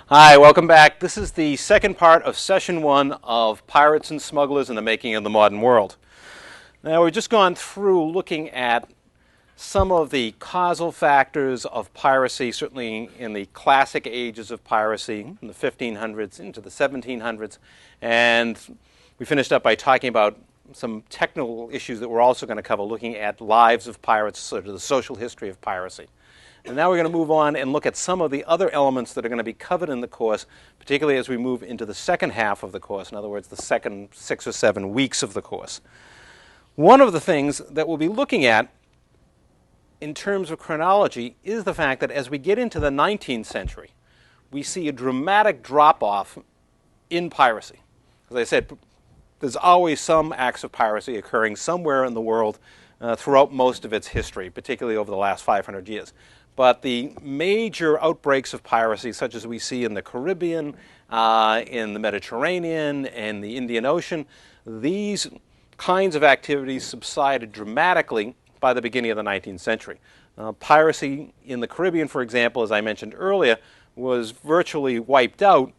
Hi, welcome back. This is the second part of session 1 of Pirates and Smugglers and the Making of the Modern World. Now, we've just gone through looking at some of the causal factors of piracy, certainly in the classic ages of piracy, in the 1500s into the 1700s, and we finished up by talking about some technical issues that we're also going to cover, looking at lives of pirates, sort of the social history of piracy. And now we're going to move on and look at some of the other elements that are going to be covered in the course, particularly as we move into the second half of the course, in other words, the second 6 or 7 weeks of the course. One of the things that we'll be looking at in terms of chronology is the fact that as we get into the 19th century, we see a dramatic drop-off in piracy. As I said, there's always some acts of piracy occurring somewhere in the world throughout most of its history, particularly over the last 500 years. But the major outbreaks of piracy, such as we see in the Caribbean, in the Mediterranean, and the Indian Ocean, these kinds of activities subsided dramatically by the beginning of the 19th century. Piracy in the Caribbean, for example, as I mentioned earlier, was virtually wiped out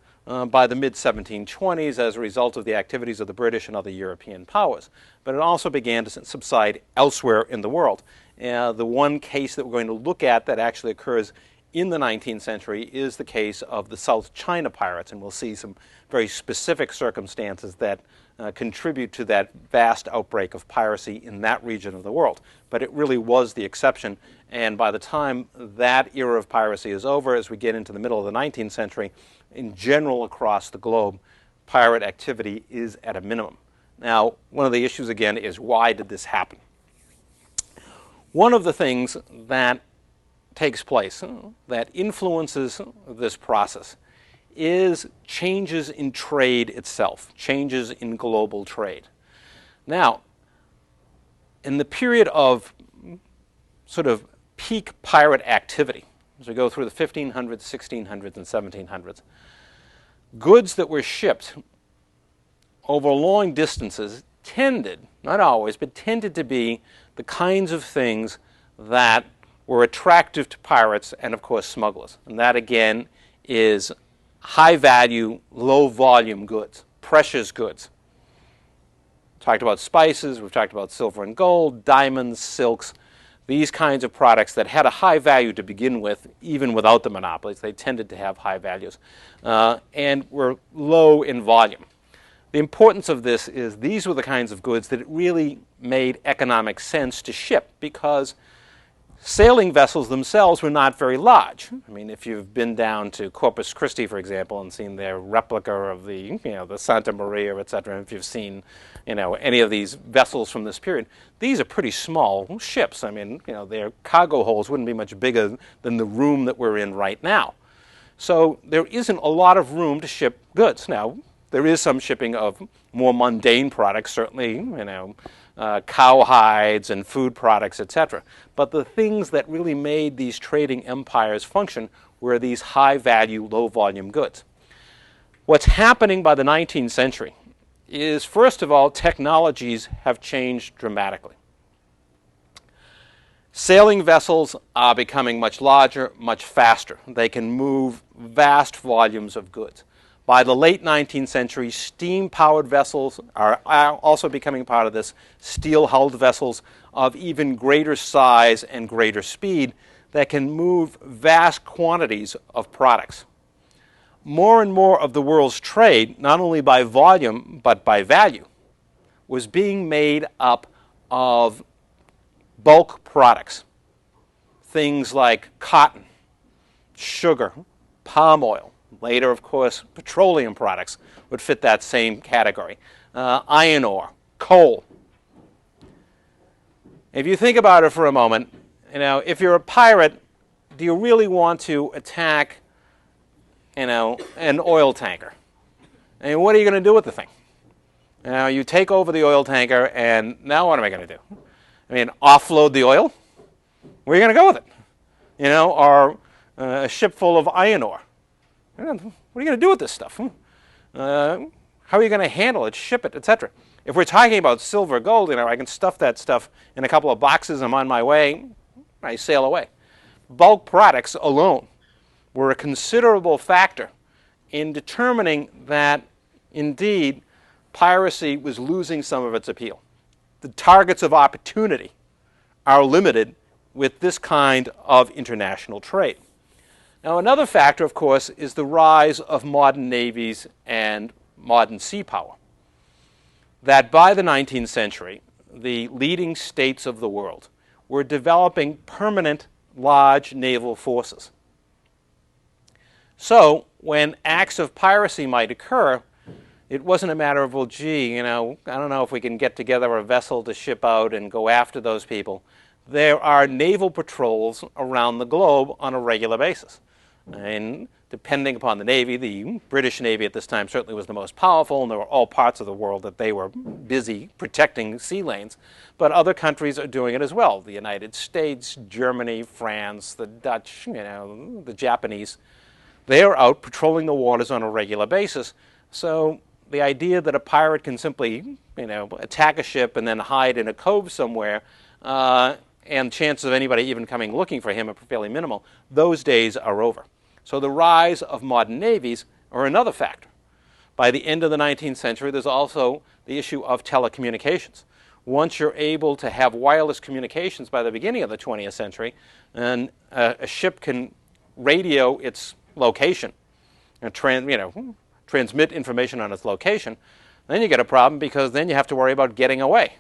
by the mid-1720s as a result of the activities of the British and other European powers. But it also began to subside elsewhere in the world. The one case that we're going to look at that actually occurs in the 19th century is the case of the South China pirates, and we'll see some very specific circumstances that contribute to that vast outbreak of piracy in that region of the world. But it really was the exception, and by the time that era of piracy is over, as we get into the middle of the 19th century, in general across the globe, pirate activity is at a minimum. Now, one of the issues again is, why did this happen? One of the things that takes place that influences this process is changes in trade itself, changes in global trade. Now, in the period of sort of peak pirate activity, as we go through the 1500s, 1600s, and 1700s, goods that were shipped over long distances tended, not always, but tended to be the kinds of things that were attractive to pirates and, of course, smugglers. And that, again, is high-value, low-volume goods, precious goods. Talked about spices, we've talked about silver and gold, diamonds, silks, these kinds of products that had a high value to begin with, even without the monopolies. They tended to have high values and were low in volume. The importance of this is these were the kinds of goods that it really made economic sense to ship, because sailing vessels themselves were not very large. I mean, if you've been down to Corpus Christi, for example, and seen their replica of the, the Santa Maria, etc., if you've seen, any of these vessels from this period, these are pretty small ships. I mean, their cargo holds wouldn't be much bigger than the room that we're in right now. So there isn't a lot of room to ship goods. Now, there is some shipping of more mundane products, certainly, cow hides and food products, etc. But the things that really made these trading empires function were these high-value, low-volume goods. What's happening by the 19th century is, first of all, technologies have changed dramatically. Sailing vessels are becoming much larger, much faster. They can move vast volumes of goods. By the late 19th century, steam-powered vessels are also becoming part of this, steel-hulled vessels of even greater size and greater speed that can move vast quantities of products. More and more of the world's trade, not only by volume but by value, was being made up of bulk products. Things like cotton, sugar, palm oil. Later, of course, petroleum products would fit that same category. Iron ore, coal. If you think about it for a moment, if you're a pirate, do you really want to attack, an oil tanker? And what are you going to do with the thing? You take over the oil tanker, and now what am I going to do? Offload the oil? Where are you going to go with it? Or a ship full of iron ore? What are you going to do with this stuff? How are you going to handle it, ship it, etc.? If we're talking about silver or gold, I can stuff that stuff in a couple of boxes. I'm on my way. I sail away. bulk products alone were a considerable factor in determining that, indeed, piracy was losing some of its appeal. The targets of opportunity are limited with this kind of international trade. Now, another factor, of course, is the rise of modern navies and modern sea power. That by the 19th century, the leading states of the world were developing permanent, large naval forces. So, when acts of piracy might occur, it wasn't a matter of, well, gee, I don't know if we can get together a vessel to ship out and go after those people. There are naval patrols around the globe on a regular basis. And depending upon the Navy, the British Navy at this time certainly was the most powerful, and there were all parts of the world that they were busy protecting sea lanes. But other countries are doing it as well. The United States, Germany, France, the Dutch, the Japanese. They are out patrolling the waters on a regular basis. So the idea that a pirate can simply, attack a ship and then hide in a cove somewhere, and chances of anybody even coming looking for him are fairly minimal, those days are over. So the rise of modern navies are another factor. By the end of the 19th century, there's also the issue of telecommunications. Once you're able to have wireless communications by the beginning of the 20th century, and a ship can radio its location and transmit information on its location, then you get a problem, because then you have to worry about getting away.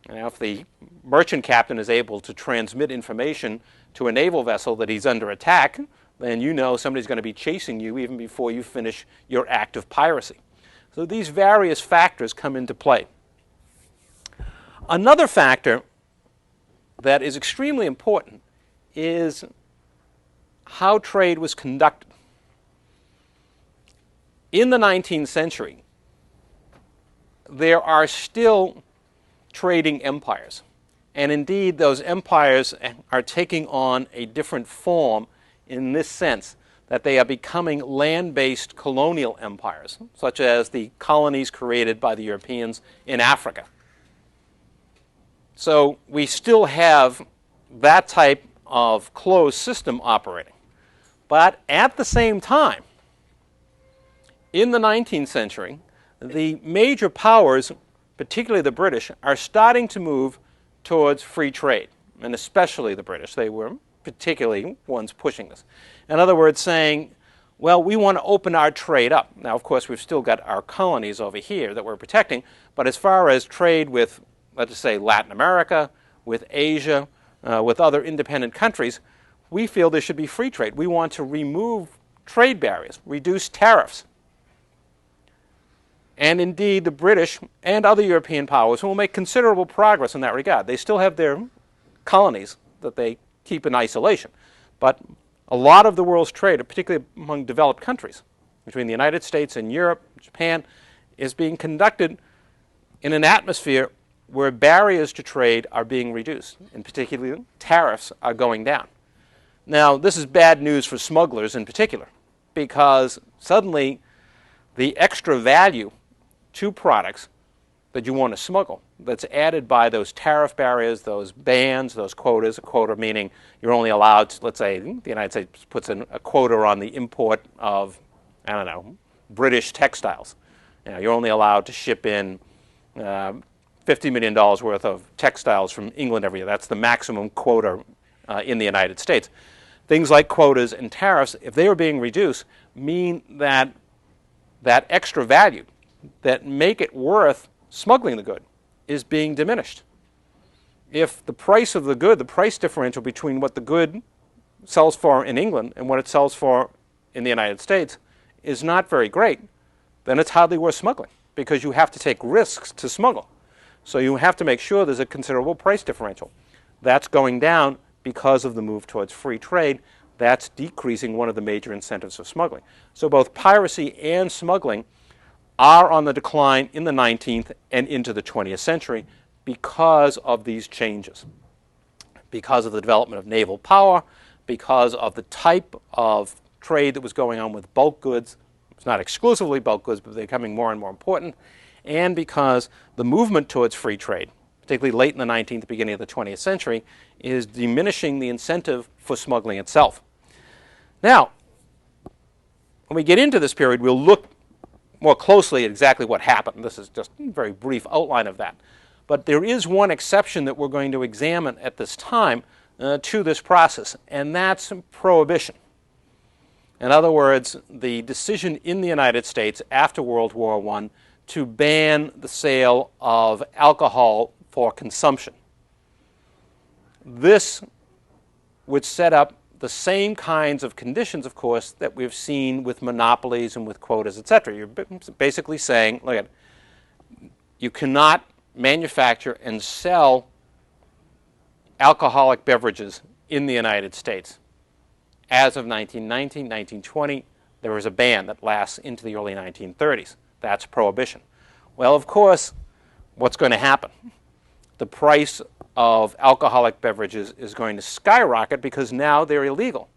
If the merchant captain is able to transmit information to a naval vessel that he's under attack, then somebody's going to be chasing you even before you finish your act of piracy. So these various factors come into play. Another factor that is extremely important is how trade was conducted. In the 19th century, there are still trading empires. And indeed, those empires are taking on a different form in this sense, that they are becoming land-based colonial empires, such as the colonies created by the Europeans in Africa. So we still have that type of closed system operating. But at the same time, in the 19th century, the major powers, particularly the British, are starting to move towards free trade, and especially the British. They were particularly ones pushing this. In other words, saying, well, we want to open our trade up. Now, of course, we've still got our colonies over here that we're protecting, but as far as trade with, let's say, Latin America, with Asia, with other independent countries, we feel there should be free trade. We want to remove trade barriers, reduce tariffs. And indeed, the British and other European powers will make considerable progress in that regard. They still have their colonies that they keep in isolation. But a lot of the world's trade, particularly among developed countries, between the United States and Europe, Japan, is being conducted in an atmosphere where barriers to trade are being reduced, and particularly tariffs are going down. Now, this is bad news for smugglers in particular, because suddenly the extra value to products that you want to smuggle that's added by those tariff barriers, those bans, those quotas, a quota meaning you're only allowed to, let's say the United States puts in a quota on the import of, British textiles. You're only allowed to ship in $50 million worth of textiles from England every year. That's the maximum quota in the United States. Things like quotas and tariffs, if they are being reduced, mean that that extra value that make it worth smuggling the good is being diminished. If the price of the good, the price differential between what the good sells for in England and what it sells for in the United States is not very great, then it's hardly worth smuggling, because you have to take risks to smuggle. So you have to make sure there's a considerable price differential. That's going down because of the move towards free trade. That's decreasing one of the major incentives of smuggling. So both piracy and smuggling are on the decline in the 19th and into the 20th century because of these changes, because of the development of naval power, because of the type of trade that was going on with bulk goods. It's not exclusively bulk goods, but they're becoming more and more important, and because the movement towards free trade particularly late in the 19th, beginning of the 20th century, is diminishing the incentive for smuggling itself. Now, when we get into this period, we'll look more closely at exactly what happened. This is just a very brief outline of that. But there is one exception that we're going to examine at this time to this process, and that's prohibition. In other words, the decision in the United States after World War I to ban the sale of alcohol for consumption. This would set up the same kinds of conditions, of course, that we've seen with monopolies and with quotas, etc. You're basically saying, look at, you cannot manufacture and sell alcoholic beverages in the United States. As of 1919, 1920, there was a ban that lasts into the early 1930s. That's prohibition. Well, of course, what's going to happen? The price of alcoholic beverages is going to skyrocket because now they're illegal.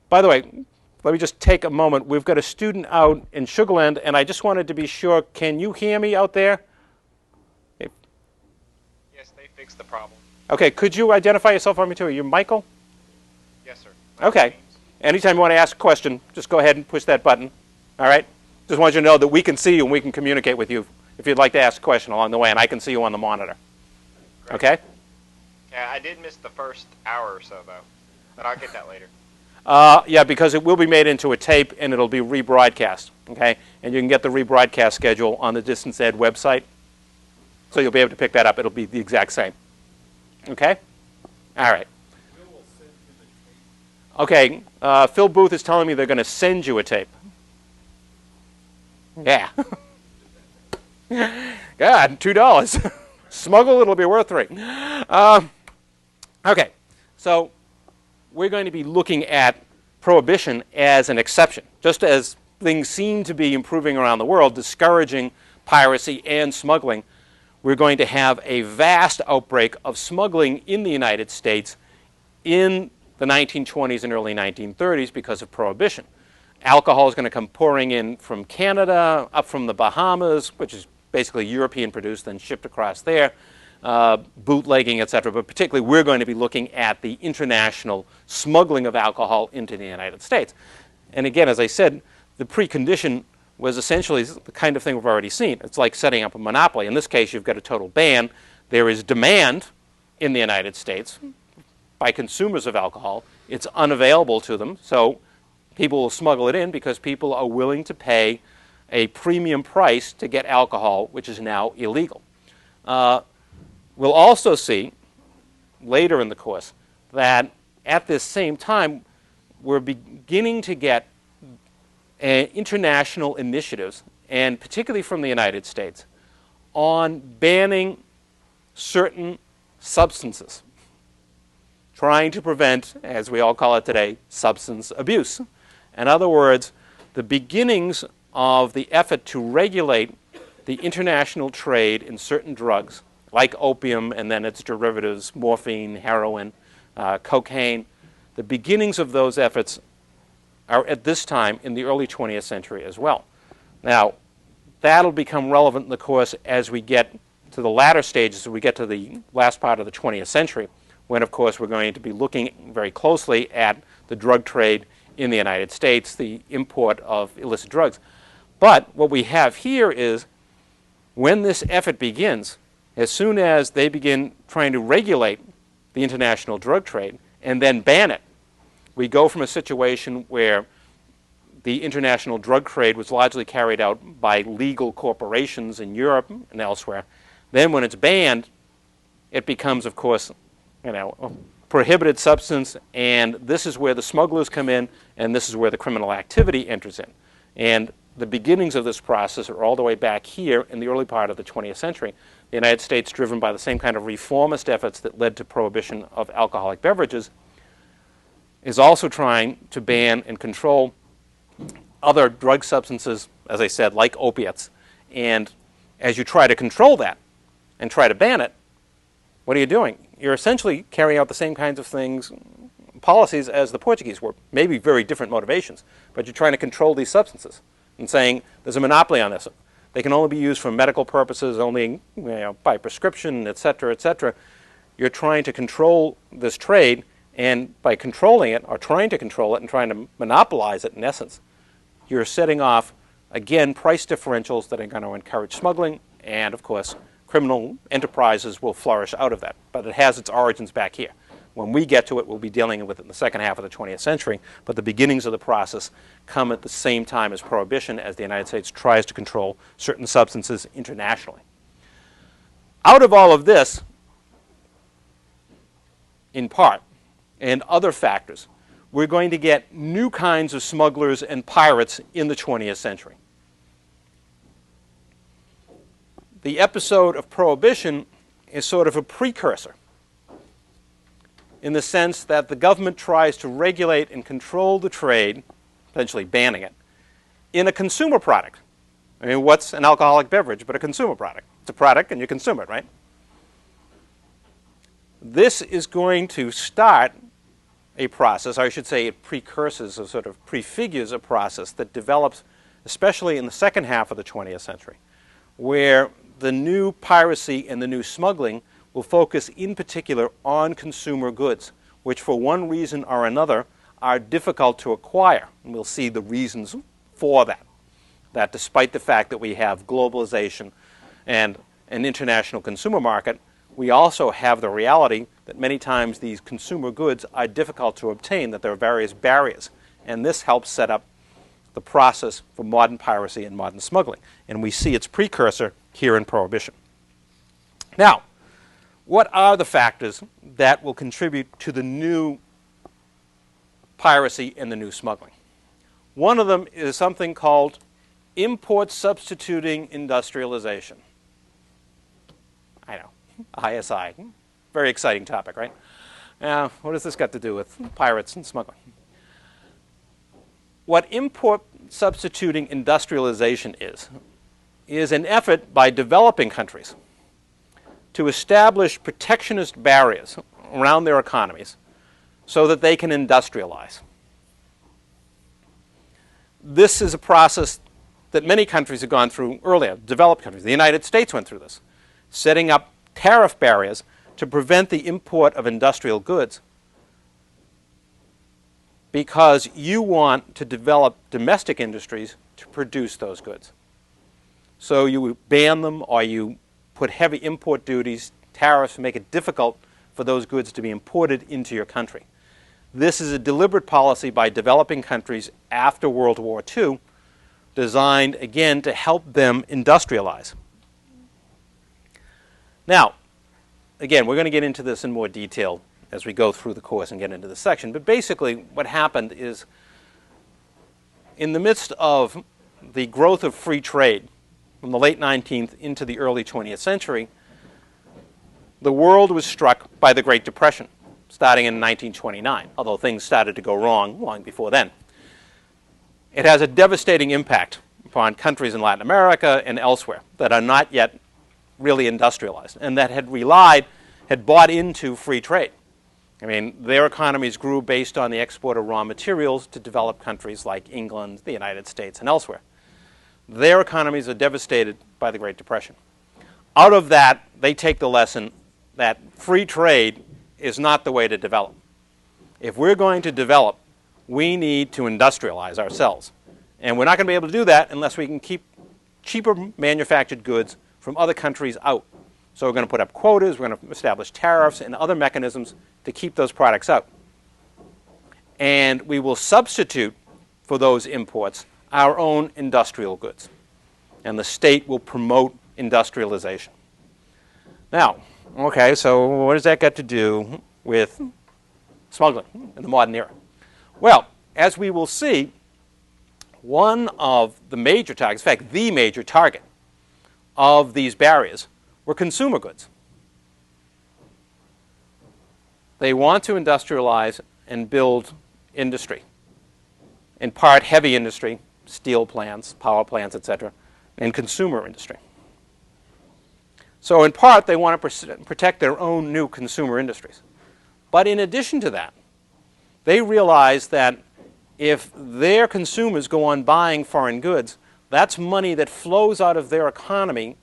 By the way, let me just take a moment. We've got a student out in Sugar Land, and I just wanted to be sure, can you hear me out there? Yes, they fixed the problem. Okay, could you identify yourself for me too? Are you Michael? Yes, sir. Okay. Anytime you want to ask a question, just go ahead and push that button. All right? Just want you to know that we can see you and we can communicate with you if you'd like to ask a question along the way, and I can see you on the monitor. Great. Okay? Yeah, I did miss the first hour or so, though, but I'll get that later. Yeah, because it will be made into a tape and it'll be rebroadcast. Okay? And you can get the rebroadcast schedule on the Distance Ed website. So you'll be able to pick that up. It'll be the exact same. Okay? All right. Okay, Phil Booth is telling me they're going to send you a tape. Yeah. God, $2. Smuggle, it'll be worth $3. Okay, so we're going to be looking at prohibition as an exception. Just as things seem to be improving around the world, discouraging piracy and smuggling, we're going to have a vast outbreak of smuggling in the United States in the 1920s and early 1930s because of prohibition. Alcohol is going to come pouring in from Canada, up from the Bahamas, which is basically European produced, then shipped across there, bootlegging, etc. But particularly we're going to be looking at the international smuggling of alcohol into the United States. And again, as I said, the precondition was essentially the kind of thing we've already seen. It's like setting up a monopoly. In this case, you've got a total ban. There is demand in the United States by consumers of alcohol. It's unavailable to them, so people will smuggle it in because people are willing to pay a premium price to get alcohol, which is now illegal. We'll also see later in the course that at this same time we're beginning to get international initiatives, and particularly from the United States, on banning certain substances, trying to prevent, as we all call it today, substance abuse. In other words, the beginnings of the effort to regulate the international trade in certain drugs, like opium and then its derivatives, morphine, heroin, cocaine, the beginnings of those efforts are at this time in the early 20th century as well. Now, that'll become relevant in the course as we get to the latter stages, as we get to the last part of the 20th century, when, of course, we're going to be looking very closely at the drug trade in the United States, the import of illicit drugs. But what we have here is when this effort begins, as soon as they begin trying to regulate the international drug trade and then ban it, we go from a situation where the international drug trade was largely carried out by legal corporations in Europe and elsewhere. Then when it's banned, it becomes, of course, a prohibited substance, and this is where the smugglers come in, and this is where the criminal activity enters in. And the beginnings of this process are all the way back here in the early part of the 20th century. The United States, driven by the same kind of reformist efforts that led to prohibition of alcoholic beverages, is also trying to ban and control other drug substances, as I said, like opiates. And as you try to control that and try to ban it, what are you doing? You're essentially carrying out the same kinds of things, policies as the Portuguese were, maybe very different motivations, but you're trying to control these substances and saying there's a monopoly on this. They can only be used for medical purposes, only by prescription, et cetera, et cetera. You're trying to control this trade, and by controlling it, or trying to control it and trying to monopolize it in essence, you're setting off, again, price differentials that are going to encourage smuggling, and of course, criminal enterprises will flourish out of that. But it has its origins back here. When we get to it, we'll be dealing with it in the second half of the 20th century, but the beginnings of the process come at the same time as Prohibition, as the United States tries to control certain substances internationally. Out of all of this, in part, and other factors, we're going to get new kinds of smugglers and pirates in the 20th century. The episode of Prohibition is sort of a precursor, in the sense that the government tries to regulate and control the trade, essentially banning it, in a consumer product. I mean, what's an alcoholic beverage but a consumer product? It's a product and you consume it, right? This is going to start a process, or I should say it precursors or sort of prefigures a process that develops, especially in the second half of the 20th century, where the new piracy and the new smuggling will focus in particular on consumer goods, which for one reason or another are difficult to acquire. And we'll see the reasons for that. That despite the fact that we have globalization and an international consumer market, we also have the reality that many times these consumer goods are difficult to obtain, that there are various barriers. And this helps set up the process for modern piracy and modern smuggling. And we see its precursor here in Prohibition. Now, what are the factors that will contribute to the new piracy and the new smuggling? One of them is something called import substituting industrialization. I know, ISI, very exciting topic, right? Now, what has this got to do with pirates and smuggling? What import substituting industrialization is an effort by developing countries to establish protectionist barriers around their economies so that they can industrialize. This is a process that many countries have gone through earlier, developed countries. The United States went through this, setting up tariff barriers to prevent the import of industrial goods because you want to develop domestic industries to produce those goods. So you ban them or you put heavy import duties, tariffs, make it difficult for those goods to be imported into your country. This is a deliberate policy by developing countries after World War II, designed, again, to help them industrialize. Now, again, we're going to get into this in more detail as we go through the course and get into this section. But basically, what happened is, in the midst of the growth of free trade from the late 19th into the early 20th century, the world was struck by the Great Depression, starting in 1929, although things started to go wrong long before then. It has a devastating impact upon countries in Latin America and elsewhere that are not yet really industrialized and that had bought into free trade. I mean, their economies grew based on the export of raw materials to developed countries like England, the United States, and elsewhere. Their economies are devastated by the Great Depression. Out of that, they take the lesson that free trade is not the way to develop. If we're going to develop, we need to industrialize ourselves. And we're not going to be able to do that unless we can keep cheaper manufactured goods from other countries out. So we're going to put up quotas, we're going to establish tariffs and other mechanisms to keep those products out. And we will substitute for those imports our own industrial goods. And the state will promote industrialization. Now, okay, so what does that got to do with smuggling in the modern era? Well, as we will see, one of the major targets, in fact, the major target of these barriers were consumer goods. They want to industrialize and build industry, in part heavy industry, steel plants, power plants, etc., and consumer industry. So in part, they want to protect their own new consumer industries. But in addition to that, they realize that if their consumers go on buying foreign goods, That's money that flows out of their economy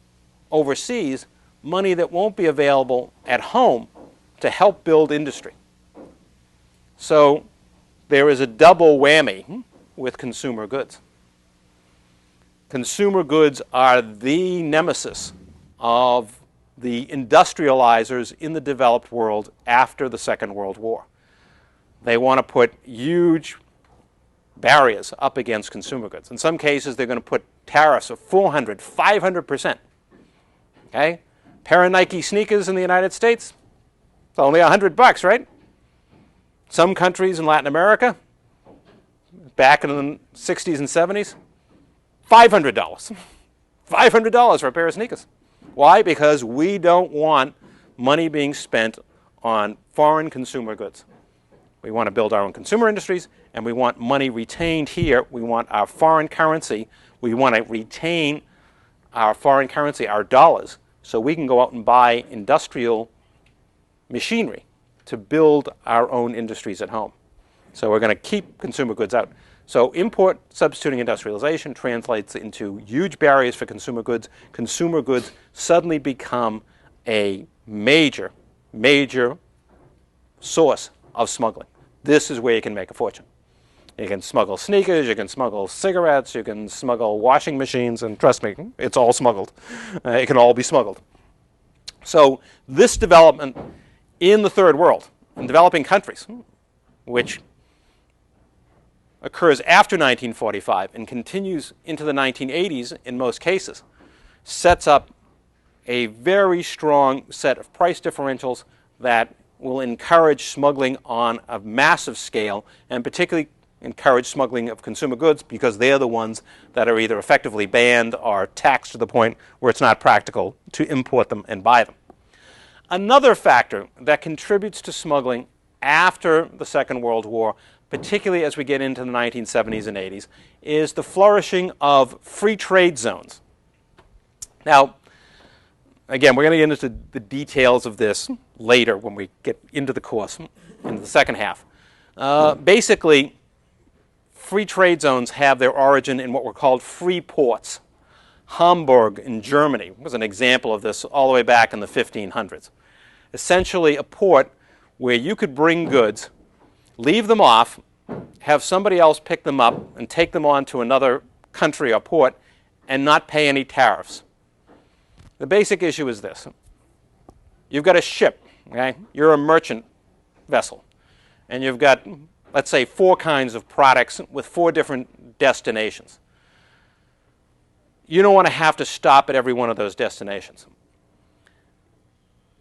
overseas, money that won't be available at home to help build industry. So there is a double whammy with consumer goods. Consumer goods are the nemesis of the industrializers in the developed world after the Second World War. They want to put huge barriers up against consumer goods. In some cases, they're going to put tariffs of 400, 500%. Okay? Pair of Nike sneakers in the United States, it's only $100, right? Some countries in Latin America, back in the 60s and 70s, $500. $500 for a pair of sneakers. Why? Because we don't want money being spent on foreign consumer goods. We want to build our own consumer industries, and we want money retained here. We want our foreign currency. We want to retain our foreign currency, our dollars, so we can go out and buy industrial machinery to build our own industries at home. So we're going to keep consumer goods out. So import substituting industrialization translates into huge barriers for consumer goods. Consumer goods suddenly become a major, major source of smuggling. This is where you can make a fortune. You can smuggle sneakers, you can smuggle cigarettes, you can smuggle washing machines, and trust me, it's all smuggled. It can all be smuggled. So this development in the third world, in developing countries, which occurs after 1945 and continues into the 1980s in most cases, sets up a very strong set of price differentials that will encourage smuggling on a massive scale, and particularly encourage smuggling of consumer goods because they're the ones that are either effectively banned or taxed to the point where it's not practical to import them and buy them. Another factor that contributes to smuggling after the Second World War, particularly as we get into the 1970s and 80s, is the flourishing of free trade zones. Now, again, we're going to get into the details of this later when we get into the course, into the second half. Basically, free trade zones have their origin in what were called free ports. Hamburg in Germany was an example of this all the way back in the 1500s. Essentially a port where you could bring goods, leave them off, have somebody else pick them up and take them on to another country or port and not pay any tariffs. The basic issue is this. You've got a ship, okay? You're a merchant vessel, and you've got, let's say, 4 kinds of products with 4 different destinations. You don't want to have to stop at every one of those destinations.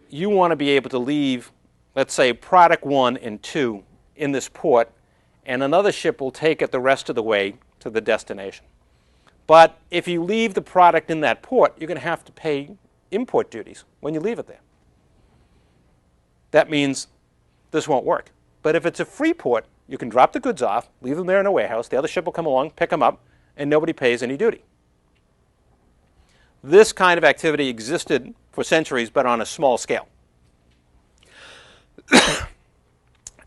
You want to be able to leave, let's say, product 1 and 2 in this port, and another ship will take it the rest of the way to the destination. But if you leave the product in that port, you're going to have to pay import duties when you leave it there. That means this won't work. But if it's a free port, you can drop the goods off, leave them there in a warehouse, the other ship will come along, pick them up, and nobody pays any duty. This kind of activity existed for centuries, but on a small scale.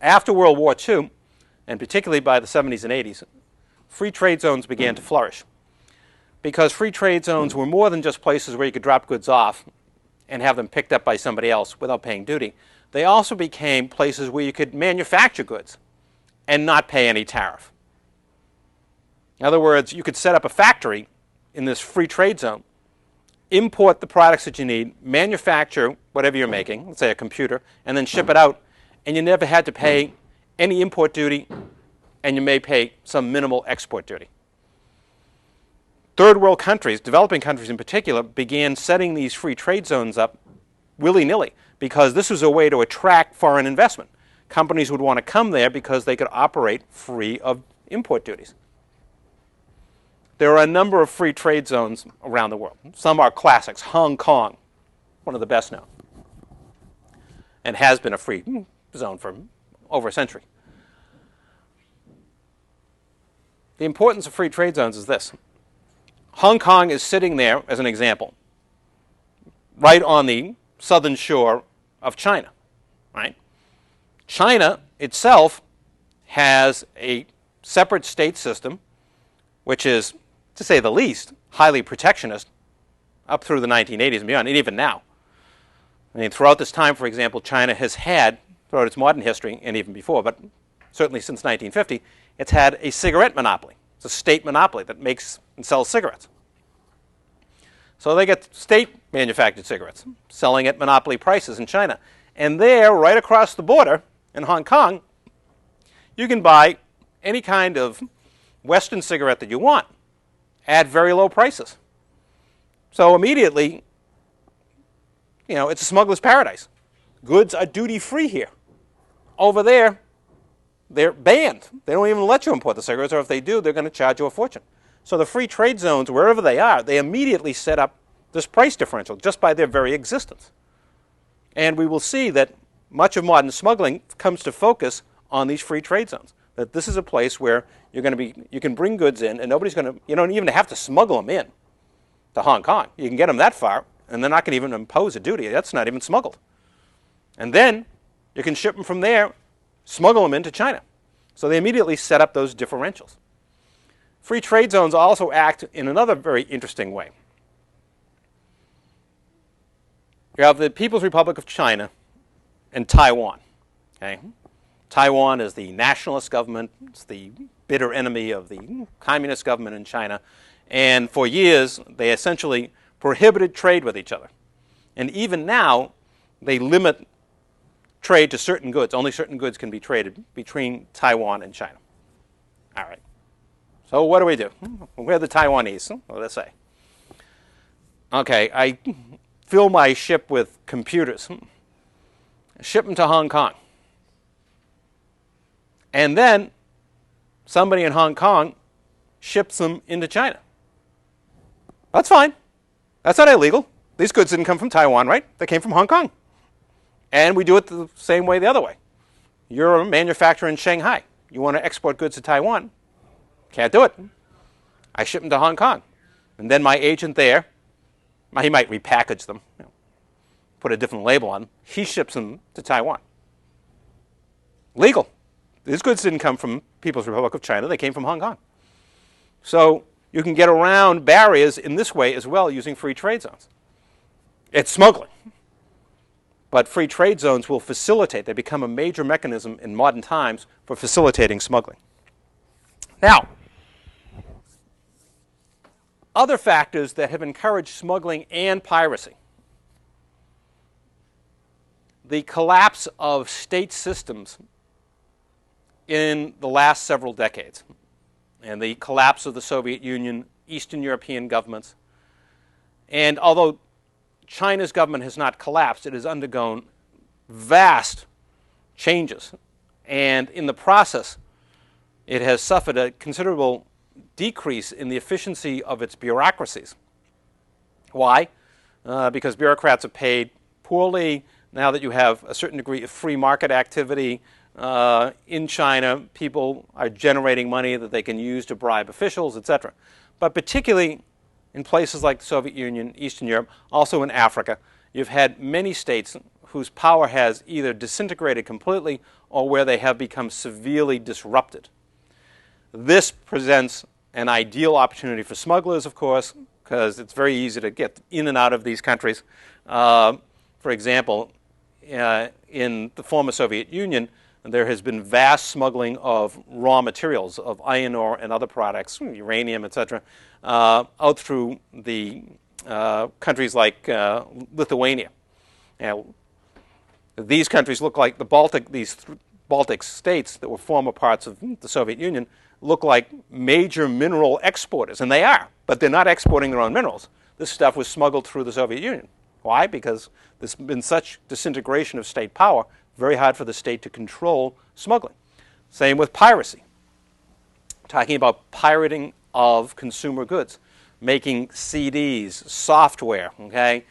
After World War II, and particularly by the 70s and 80s, free trade zones began to flourish. Because free trade zones were more than just places where you could drop goods off and have them picked up by somebody else without paying duty. They also became places where you could manufacture goods and not pay any tariff. In other words, you could set up a factory in this free trade zone, import the products that you need, manufacture whatever you're making, let's say a computer, and then ship it out, and you never had to pay any import duty, and you may pay some minimal export duty. Third world countries, developing countries in particular, began setting these free trade zones up willy-nilly because this was a way to attract foreign investment. Companies would want to come there because they could operate free of import duties. There are a number of free trade zones around the world. Some are classics. Hong Kong, one of the best known, and has been a free zone for over a century. The importance of free trade zones is this. Hong Kong is sitting there, as an example, right on the southern shore of China, right? China itself has a separate state system, which is to say the least, highly protectionist up through the 1980s and beyond, and even now. I mean, throughout this time, for example, China has had, throughout its modern history, and even before, but certainly since 1950, it's had a cigarette monopoly. It's a state monopoly that makes and sells cigarettes. So they get state-manufactured cigarettes, selling at monopoly prices in China. And there, right across the border in Hong Kong, you can buy any kind of Western cigarette that you want at very low prices. So immediately, you know, it's a smuggler's paradise. Goods are duty-free here. Over there, they're banned. They don't even let you import the cigarettes, or if they do, they're going to charge you a fortune. So the free trade zones, wherever they are, they immediately set up this price differential just by their very existence. And we will see that much of modern smuggling comes to focus on these free trade zones. That this is a place where you can bring goods in, and nobody's going to, you don't even have to smuggle them in to Hong Kong. You can get them that far, and they're not going to even impose a duty. That's not even smuggled. And then you can ship them from there, smuggle them into China. So they immediately set up those differentials. Free trade zones also act in another very interesting way. You have the People's Republic of China and Taiwan. Okay? Taiwan is the nationalist government. It's the bitter enemy of the communist government in China. And for years, they essentially prohibited trade with each other. And even now, they limit trade to certain goods. Only certain goods can be traded between Taiwan and China. All right. So what do? We're the Taiwanese, what do they say? Okay, I fill my ship with computers, ship them to Hong Kong. And then somebody in Hong Kong ships them into China. That's fine. That's not illegal. These goods didn't come from Taiwan, right? They came from Hong Kong. And we do it the same way the other way. You're a manufacturer in Shanghai. You want to export goods to Taiwan. Can't do it. I ship them to Hong Kong. And then my agent there, he might repackage them, put a different label on them. He ships them to Taiwan. Legal. These goods didn't come from People's Republic of China. They came from Hong Kong. So you can get around barriers in this way as well using free trade zones. It's smuggling. But free trade zones will facilitate. They become a major mechanism in modern times for facilitating smuggling. Now, other factors that have encouraged smuggling and piracy. The collapse of state systems in the last several decades, and the collapse of the Soviet Union, Eastern European governments. And although China's government has not collapsed, it has undergone vast changes. And in the process, it has suffered a considerable decrease in the efficiency of its bureaucracies. Why? Because bureaucrats are paid poorly. Now that you have a certain degree of free market activity in China, people are generating money that they can use to bribe officials, etc. But particularly in places like the Soviet Union, Eastern Europe, also in Africa, you've had many states whose power has either disintegrated completely or where they have become severely disrupted. This presents an ideal opportunity for smugglers, of course, because it's very easy to get in and out of these countries. For example, in the former Soviet Union, there has been vast smuggling of raw materials, of iron ore and other products, uranium, etc., out through the countries like Lithuania. Now, these countries look like these Baltic states that were former parts of the Soviet Union look like major mineral exporters, and they are, but they're not exporting their own minerals. This stuff was smuggled through the Soviet Union. Why? Because there's been such disintegration of state power, very hard for the state to control smuggling. Same with piracy. Talking about pirating of consumer goods, making CDs, software, okay?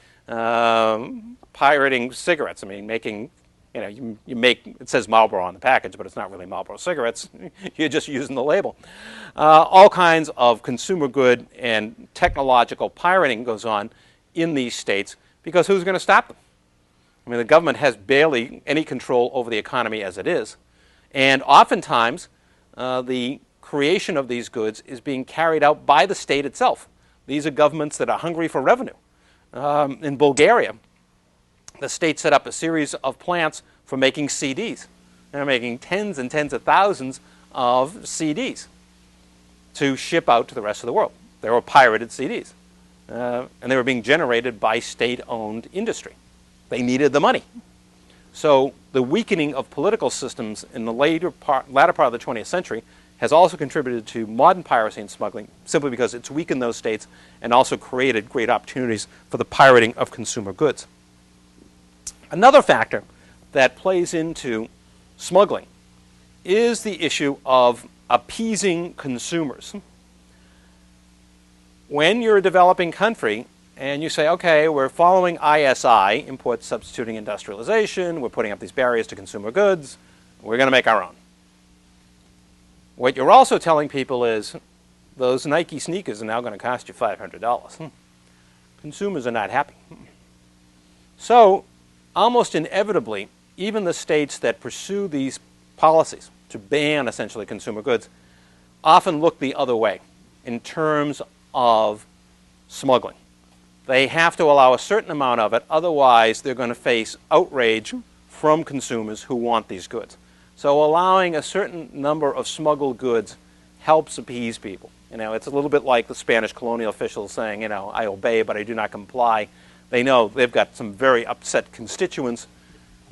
Pirating cigarettes. I mean, making, you make, it says Marlboro on the package, but it's not really Marlboro cigarettes. You're just using the label. All kinds of consumer good and technological pirating goes on in these states because who's going to stop them? I mean, the government has barely any control over the economy as it is. And oftentimes, the creation of these goods is being carried out by the state itself. These are governments that are hungry for revenue. In Bulgaria, the state set up a series of plants for making CDs. They're making tens and tens of thousands of CDs to ship out to the rest of the world. They were pirated CDs. And they were being generated by state-owned industry. They needed the money. So the weakening of political systems in the latter part of the 20th century has also contributed to modern piracy and smuggling, simply because it's weakened those states and also created great opportunities for the pirating of consumer goods. Another factor that plays into smuggling is the issue of appeasing consumers. When you're a developing country and you say, okay, we're following ISI, import substituting industrialization, we're putting up these barriers to consumer goods, we're going to make our own. What you're also telling people is those Nike sneakers are now going to cost you $500. Consumers are not happy. So almost inevitably, even the states that pursue these policies to ban essentially consumer goods often look the other way in terms of smuggling. They have to allow a certain amount of it, otherwise they're going to face outrage from consumers who want these goods. So allowing a certain number of smuggled goods helps appease people. It's a little bit like the Spanish colonial officials saying, I obey but I do not comply. They know they've got some very upset constituents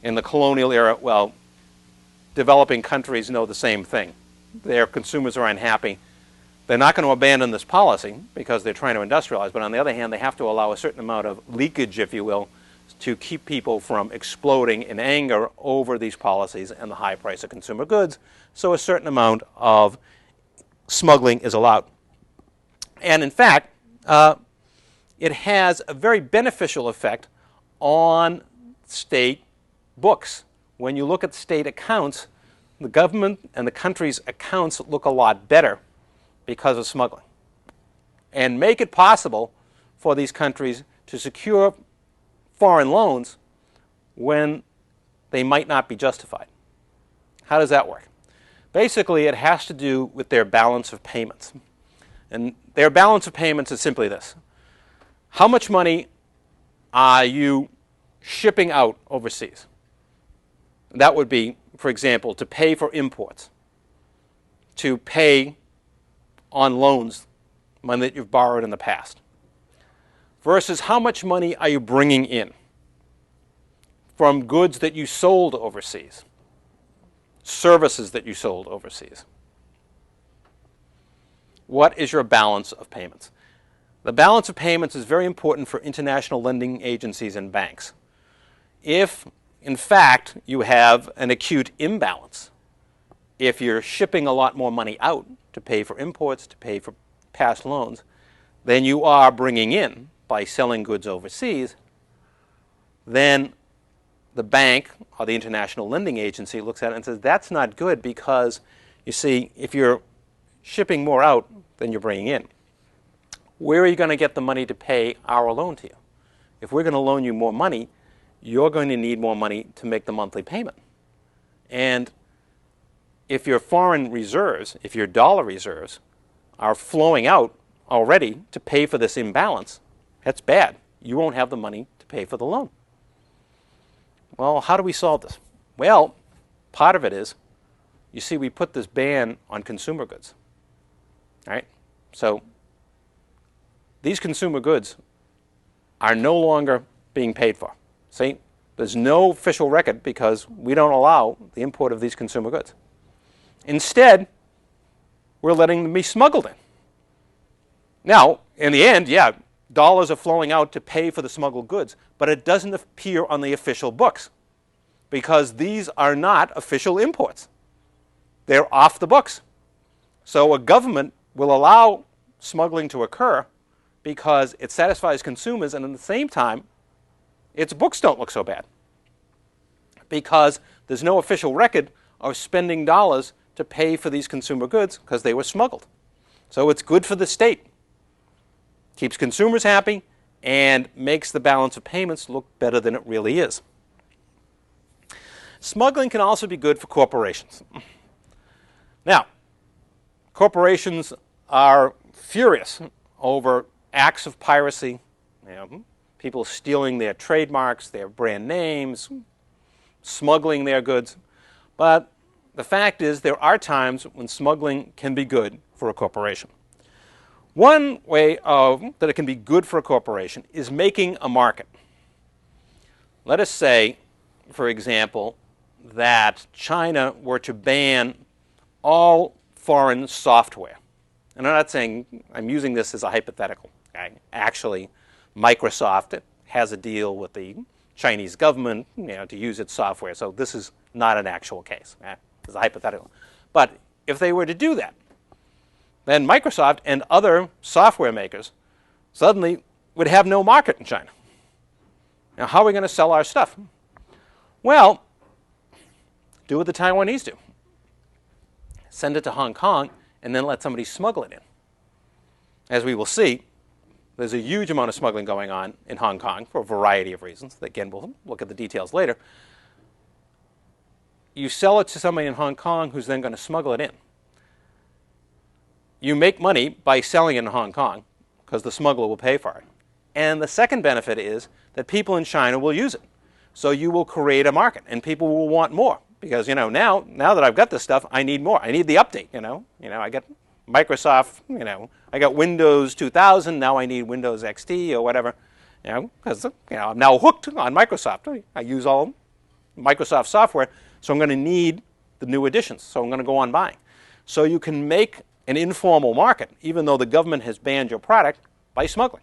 in the colonial era. Well, developing countries know the same thing. Their consumers are unhappy. They're not going to abandon this policy because they're trying to industrialize, but on the other hand, they have to allow a certain amount of leakage, if you will, to keep people from exploding in anger over these policies and the high price of consumer goods. So a certain amount of smuggling is allowed. And in fact, it has a very beneficial effect on state books. When you look at state accounts, the government and the country's accounts look a lot better because of smuggling, and make it possible for these countries to secure foreign loans when they might not be justified. How does that work? Basically, it has to do with their balance of payments. And their balance of payments is simply this. How much money are you shipping out overseas? That would be, for example, to pay for imports, to pay on loans, money that you've borrowed in the past, versus how much money are you bringing in from goods that you sold overseas, services that you sold overseas. What is your balance of payments? The balance of payments is very important for international lending agencies and banks. If, in fact, you have an acute imbalance, if you're shipping a lot more money out to pay for imports, to pay for past loans, than you are bringing in by selling goods overseas, then the bank or the international lending agency looks at it and says, that's not good because, you see, if you're shipping more out than you're bringing in, where are you going to get the money to pay our loan to you? If we're going to loan you more money, you're going to need more money to make the monthly payment. And if your foreign reserves, if your dollar reserves are flowing out already to pay for this imbalance, that's bad. You won't have the money to pay for the loan. Well, how do we solve this? Well, part of it is, you see, we put this ban on consumer goods. All right? So these consumer goods are no longer being paid for. See, there's no official record because we don't allow the import of these consumer goods. Instead, we're letting them be smuggled in. Now, in the end, yeah, dollars are flowing out to pay for the smuggled goods, but it doesn't appear on the official books because these are not official imports. They're off the books. So a government will allow smuggling to occur because it satisfies consumers, and at the same time, its books don't look so bad because there's no official record of spending dollars to pay for these consumer goods because they were smuggled. So it's good for the state. Keeps consumers happy and makes the balance of payments look better than it really is. Smuggling can also be good for corporations. Now, corporations are furious over acts of piracy, people stealing their trademarks, their brand names, smuggling their goods. But the fact is there are times when smuggling can be good for a corporation. One way that it can be good for a corporation is making a market. Let us say, for example, that China were to ban all foreign software. And I'm not saying, I'm using this as a hypothetical. Okay? Actually, Microsoft has a deal with the Chinese government to use its software. So this is not an actual case. It's a hypothetical. But if they were to do that, then Microsoft and other software makers suddenly would have no market in China. Now, how are we going to sell our stuff? Well, do what the Taiwanese do. Send it to Hong Kong and then let somebody smuggle it in. As we will see, there's a huge amount of smuggling going on in Hong Kong for a variety of reasons. Again, we'll look at the details later. You sell it to somebody in Hong Kong who's then going to smuggle it in. You make money by selling it in Hong Kong because the smuggler will pay for it. And the second benefit is that people in China will use it. So you will create a market, and people will want more because now that I've got this stuff, I need more. I need the update. I got Microsoft. I got Windows 2000. Now I need Windows XT or whatever. Because I'm now hooked on Microsoft. I use all Microsoft software, so I'm going to need the new editions. So I'm going to go on buying. So you can make an informal market, even though the government has banned your product, by smuggling.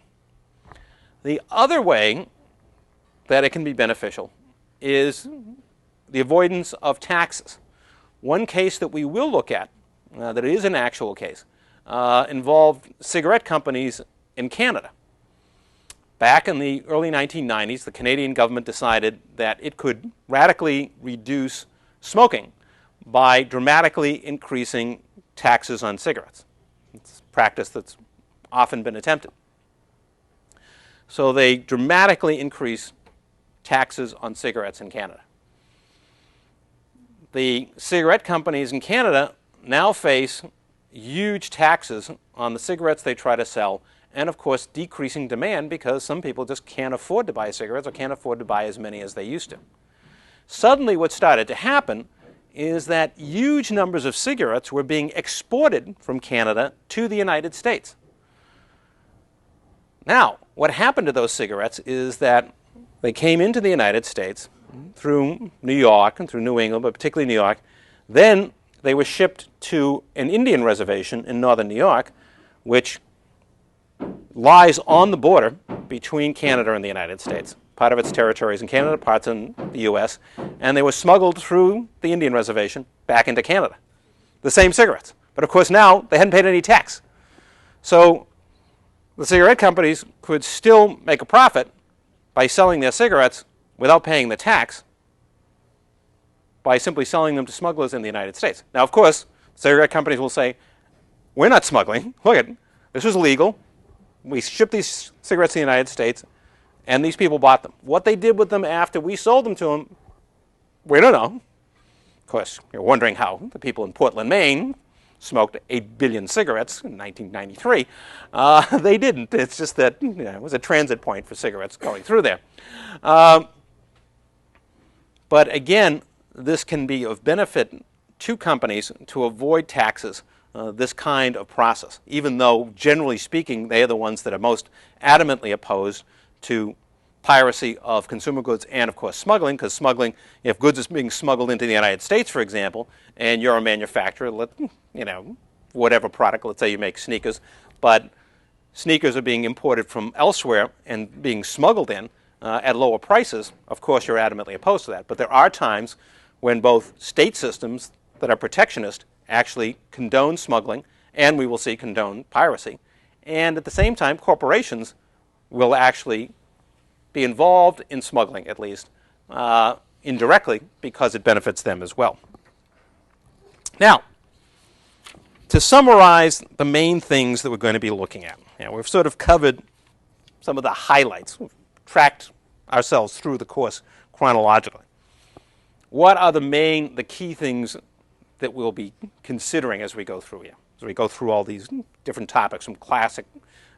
The other way that it can be beneficial is the avoidance of taxes. One case that we will look at, that is an actual case, involved cigarette companies in Canada. Back in the early 1990s, the Canadian government decided that it could radically reduce smoking by dramatically increasing taxes on cigarettes. It's a practice that's often been attempted. So they dramatically increase taxes on cigarettes in Canada. The cigarette companies in Canada now face huge taxes on the cigarettes they try to sell, and of course decreasing demand because some people just can't afford to buy cigarettes or can't afford to buy as many as they used to. Suddenly what started to happen is that huge numbers of cigarettes were being exported from Canada to the United States. Now, what happened to those cigarettes is that they came into the United States through New York and through New England, but particularly New York. Then they were shipped to an Indian reservation in northern New York, which lies on the border between Canada and the United States. Part of its territory is in Canada, parts in the U.S., and they were smuggled through the Indian reservation back into Canada. The same cigarettes. But of course now they hadn't paid any tax. So the cigarette companies could still make a profit by selling their cigarettes without paying the tax by simply selling them to smugglers in the United States. Now, of course, cigarette companies will say, we're not smuggling. Look, this was legal. We shipped these cigarettes to the United States, and these people bought them. What they did with them after we sold them to them, we don't know. Of course, you're wondering how the people in Portland, Maine, smoked 8 billion cigarettes in 1993. They didn't. It's just that it was a transit point for cigarettes going through there. But again, this can be of benefit to companies to avoid taxes, this kind of process, even though, generally speaking, they are the ones that are most adamantly opposed to piracy of consumer goods and, of course, smuggling, because smuggling, if goods is being smuggled into the United States, for example, and you're a manufacturer, whatever product, let's say you make sneakers, but sneakers are being imported from elsewhere and being smuggled in at lower prices, of course, you're adamantly opposed to that. But there are times when both state systems that are protectionist actually condone smuggling, and we will see condone piracy, and at the same time, corporations will actually be involved in smuggling, at least, indirectly, because it benefits them as well. Now, to summarize the main things that we're going to be looking at, we've sort of covered some of the highlights. We've tracked ourselves through the course chronologically. What are the key things that we'll be considering as we go through here? So we go through all these different topics from classic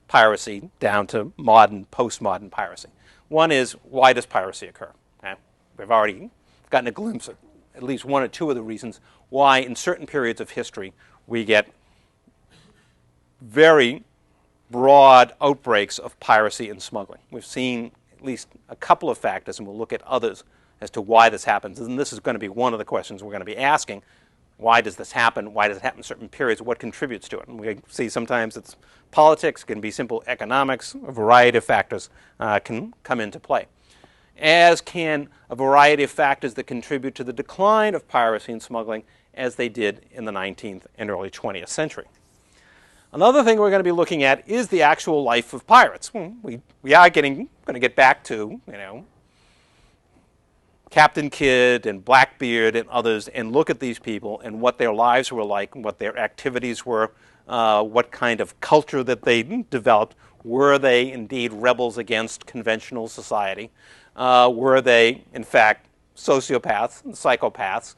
piracy down to modern, postmodern piracy. One is, why does piracy occur? Okay? We've already gotten a glimpse of at least one or two of the reasons why in certain periods of history we get very broad outbreaks of piracy and smuggling. We've seen at least a couple of factors, and we'll look at others as to why this happens. And this is going to be one of the questions we're going to be asking. Why does this happen? Why does it happen in certain periods? What contributes to it? And we see sometimes it's politics, it can be simple economics, a variety of factors can come into play. As can a variety of factors that contribute to the decline of piracy and smuggling as they did in the 19th and early 20th century. Another thing we're going to be looking at is the actual life of pirates. We are going to get back to, Captain Kidd and Blackbeard and others and look at these people and what their lives were like and what their activities were, what kind of culture that they developed. Were they indeed rebels against conventional society? Were they, in fact, sociopaths and psychopaths?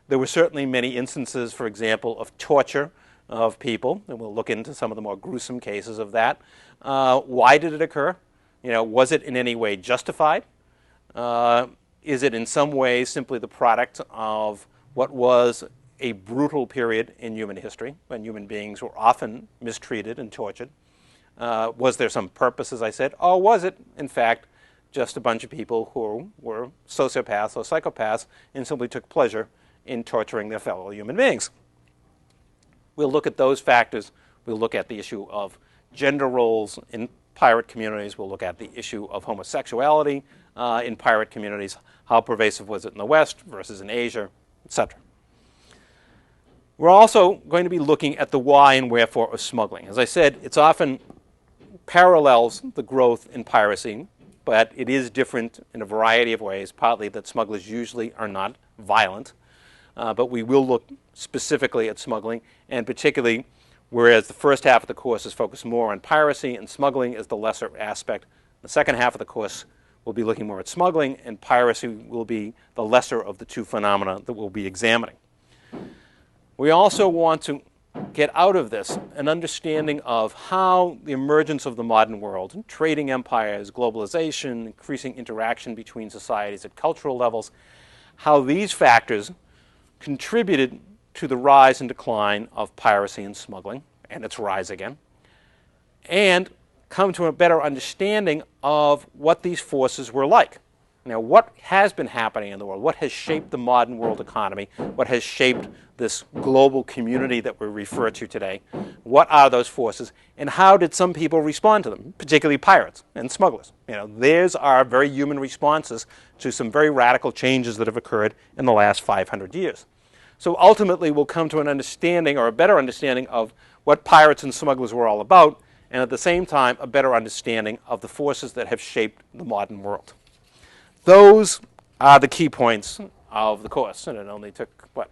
There were certainly many instances, for example, of torture of people, and we'll look into some of the more gruesome cases of that. Why did it occur? Was it in any way justified? Is it in some ways simply the product of what was a brutal period in human history when human beings were often mistreated and tortured? Was there some purpose, as I said, or was it, in fact, just a bunch of people who were sociopaths or psychopaths and simply took pleasure in torturing their fellow human beings? We'll look at those factors. We'll look at the issue of gender roles in pirate communities. We'll look at the issue of homosexuality in pirate communities. How pervasive was it in the West versus in Asia, etc. We're also going to be looking at the why and wherefore of smuggling. As I said, it's often parallels the growth in piracy, but it is different in a variety of ways, partly that smugglers usually are not violent. But we will look specifically at smuggling, and particularly whereas the first half of the course is focused more on piracy and smuggling is the lesser aspect. The second half of the course will be looking more at smuggling, and piracy will be the lesser of the two phenomena that we'll be examining. We also want to get out of this an understanding of how the emergence of the modern world, trading empires, globalization, increasing interaction between societies at cultural levels, how these factors contributed to the rise and decline of piracy and smuggling, and its rise again, and come to a better understanding of what these forces were like. Now, what has been happening in the world? What has shaped the modern world economy? What has shaped this global community that we refer to today? What are those forces, and how did some people respond to them, particularly pirates and smugglers? Theirs are very human responses to some very radical changes that have occurred in the last 500 years. So ultimately, we'll come to an understanding, or a better understanding, of what pirates and smugglers were all about, and at the same time, a better understanding of the forces that have shaped the modern world. Those are the key points of the course, and it only took, an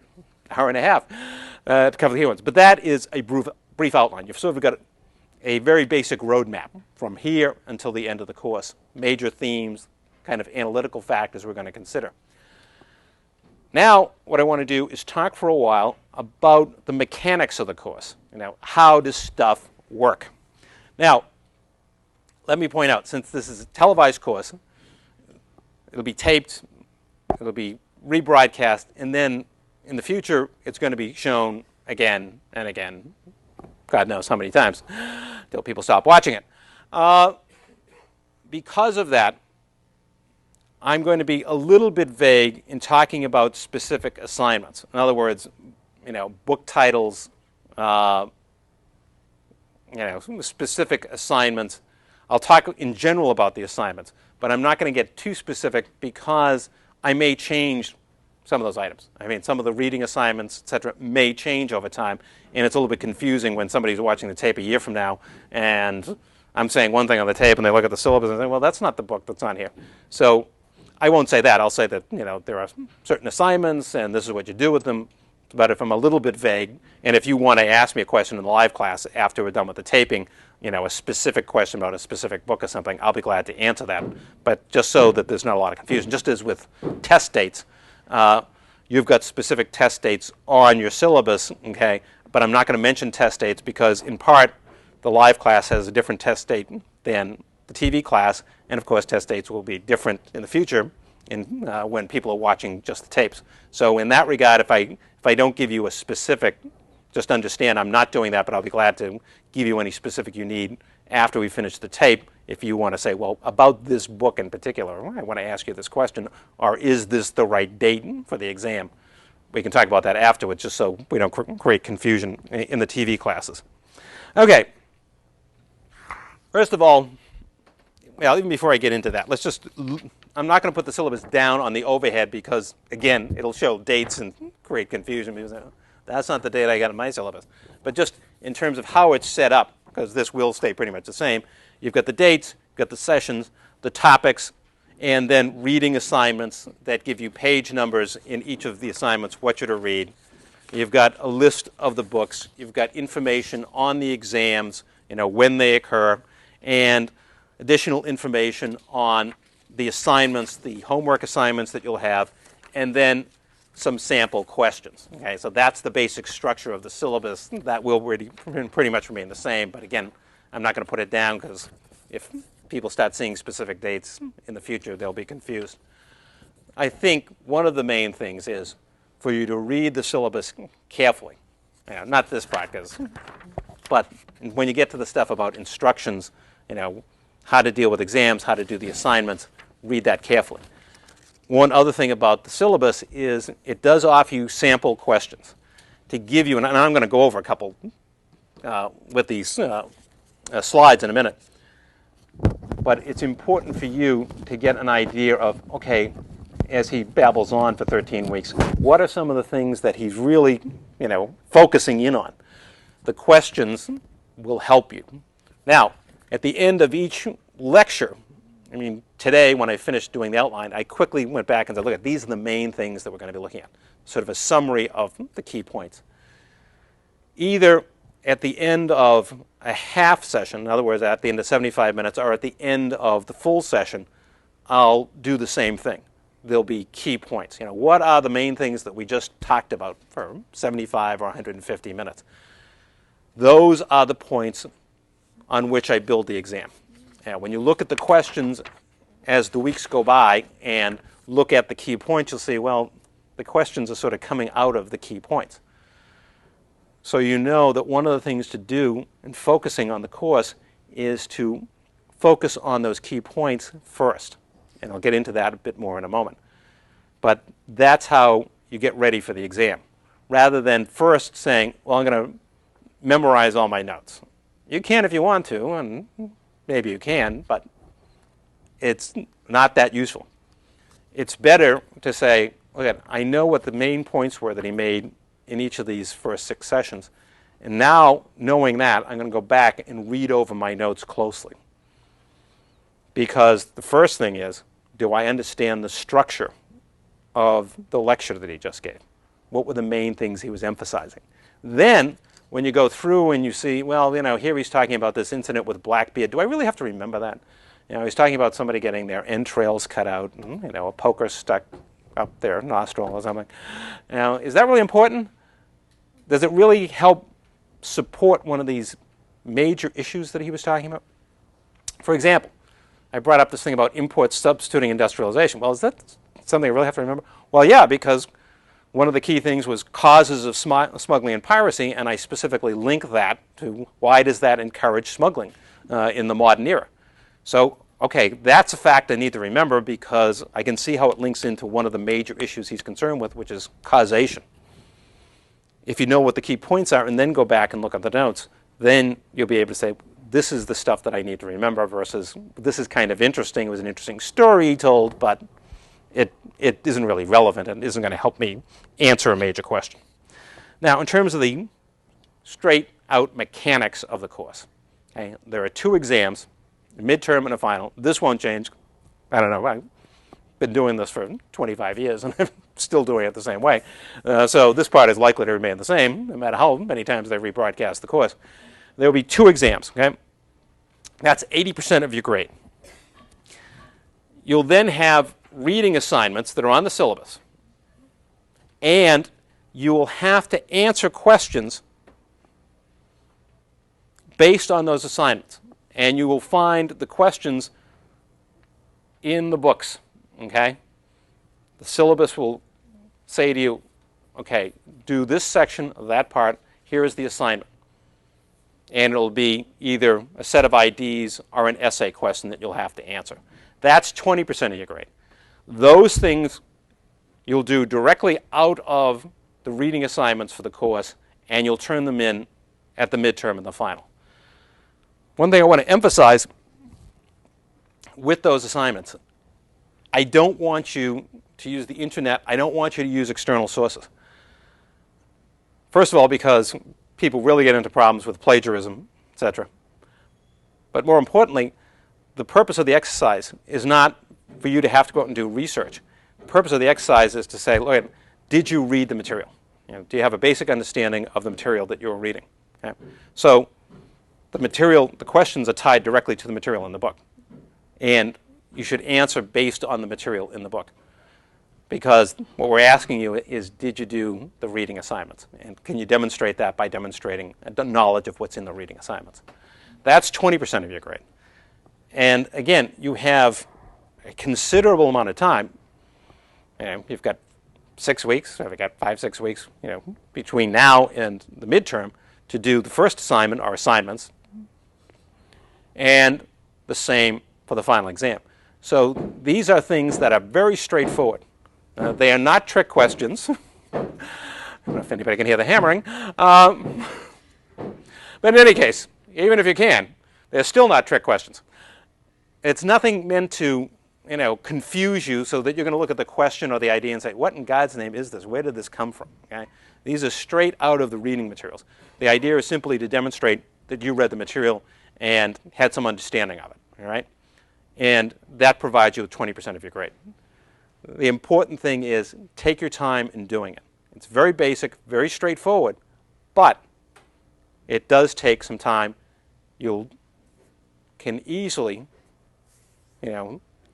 hour and a half to cover the key ones. But that is a brief outline. You've sort of got a very basic roadmap from here until the end of the course, major themes, kind of analytical factors we're going to consider. Now, what I want to do is talk for a while about the mechanics of the course. How does stuff work? Now, let me point out, since this is a televised course, it'll be taped, it'll be rebroadcast, and then in the future, it's going to be shown again and again, God knows how many times, till people stop watching it. Because of that, I'm going to be a little bit vague in talking about specific assignments. In other words, book titles, specific assignments. I'll talk in general about the assignments, but I'm not going to get too specific because I may change some of those items. I mean, some of the reading assignments, etc., may change over time, and it's a little bit confusing when somebody's watching the tape a year from now, and I'm saying one thing on the tape, and they look at the syllabus and say, well, that's not the book that's on here. So I won't say that. I'll say that there are certain assignments, and this is what you do with them. But if I'm a little bit vague, and if you want to ask me a question in the live class after we're done with the taping, a specific question about a specific book or something, I'll be glad to answer that. But just so that there's not a lot of confusion, just as with test dates, you've got specific test dates on your syllabus, okay? but I'm not going to mention test dates because, in part, the live class has a different test date than the TV class, and of course test dates will be different in the future when people are watching just the tapes. So in that regard, if I don't give you a specific, just understand I'm not doing that, but I'll be glad to give you any specific you need after we finish the tape if you want to say, well, about this book in particular, I want to ask you this question, or is this the right date for the exam? We can talk about that afterwards just so we don't create confusion in the TV classes. Okay. First of all, well, even before I get into that, I'm not going to put the syllabus down on the overhead because, again, it'll show dates and create confusion because that's not the date I got in my syllabus. But just in terms of how it's set up, because this will stay pretty much the same, you've got the dates, you've got the sessions, the topics, and then reading assignments that give you page numbers in each of the assignments, what you're to read. You've got a list of the books. You've got information on the exams, when they occur, and additional information on the assignments, the homework assignments that you'll have, and then some sample questions. Okay, so that's the basic structure of the syllabus. That will pretty much remain the same, but again, I'm not going to put it down because if people start seeing specific dates in the future, they'll be confused. I think one of the main things is for you to read the syllabus carefully. Not this part, but when you get to the stuff about instructions, how to deal with exams, how to do the assignments, read that carefully. One other thing about the syllabus is it does offer you sample questions to give you, and I'm going to go over a couple with these slides in a minute, but it's important for you to get an idea of, okay, as he babbles on for 13 weeks, what are some of the things that he's really, focusing in on? The questions will help you. Now, at the end of each lecture, today when I finished doing the outline, I quickly went back and said, look, these are the main things that we're going to be looking at. Sort of a summary of the key points. Either at the end of a half session, in other words, at the end of 75 minutes, or at the end of the full session, I'll do the same thing. There'll be key points. What are the main things that we just talked about for 75 or 150 minutes? Those are the points on which I build the exam. When you look at the questions as the weeks go by and look at the key points, you'll see, well, the questions are sort of coming out of the key points. So you know that one of the things to do in focusing on the course is to focus on those key points first. And I'll get into that a bit more in a moment. But that's how you get ready for the exam, rather than first saying, well, I'm going to memorize all my notes. You can if you want to, and maybe you can, but it's not that useful. It's better to say, okay, I know what the main points were that he made in each of these first 6 sessions, and now, knowing that, I'm going to go back and read over my notes closely. Because the first thing is, do I understand the structure of the lecture that he just gave? What were the main things he was emphasizing? Then, when you go through and you see, well, here he's talking about this incident with Blackbeard. Do I really have to remember that? He's talking about somebody getting their entrails cut out, and, a poker stuck up their nostril or something. Now, is that really important? Does it really help support one of these major issues that he was talking about? For example, I brought up this thing about imports substituting industrialization. Well, is that something I really have to remember? Well, yeah, because one of the key things was causes of smuggling and piracy, and I specifically link that to why does that encourage smuggling in the modern era. So, okay, that's a fact I need to remember because I can see how it links into one of the major issues he's concerned with, which is causation. If you know what the key points are and then go back and look at the notes, then you'll be able to say, this is the stuff that I need to remember versus this is kind of interesting. It was an interesting story he told, but it isn't really relevant and isn't going to help me answer a major question. Now, in terms of the straight-out mechanics of the course, okay, there are 2 exams, a midterm and a final. This won't change. I don't know. I've been doing this for 25 years, and I'm still doing it the same way. So this part is likely to remain the same, no matter how many times they rebroadcast the course. There will be 2 exams. Okay, that's 80% of your grade. You'll then have reading assignments that are on the syllabus, and you will have to answer questions based on those assignments. And you will find the questions in the books, okay? The syllabus will say to you, okay, do this section of that part, here is the assignment. And it'll be either a set of IDs or an essay question that you'll have to answer. That's 20% of your grade. Those things you'll do directly out of the reading assignments for the course, and you'll turn them in at the midterm and the final. One thing I want to emphasize with those assignments, I don't want you to use the internet. I don't want you to use external sources. First of all, because people really get into problems with plagiarism, etc. But more importantly, the purpose of the exercise is not for you to have to go out and do research. The purpose of the exercise is to say, look, did you read the material? Do you have a basic understanding of the material that you're reading? Okay? So the material, the questions are tied directly to the material in the book. And you should answer based on the material in the book. Because what we're asking you is, did you do the reading assignments? And can you demonstrate that by demonstrating a knowledge of what's in the reading assignments? That's 20% of your grade. And again, you have a considerable amount of time. You've got 6 weeks, or you've got 5, 6 weeks, between now and the midterm to do the first assignment or assignments, and the same for the final exam. So these are things that are very straightforward. They are not trick questions. I don't know if anybody can hear the hammering. But in any case, even if you can, they're still not trick questions. It's nothing meant to confuse you so that you're going to look at the question or the idea and say, what in God's name is this? Where did this come from? Okay? These are straight out of the reading materials. The idea is simply to demonstrate that you read the material and had some understanding of it. All right? And that provides you with 20% of your grade. The important thing is take your time in doing it. It's very basic, very straightforward, but it does take some time. You can easily,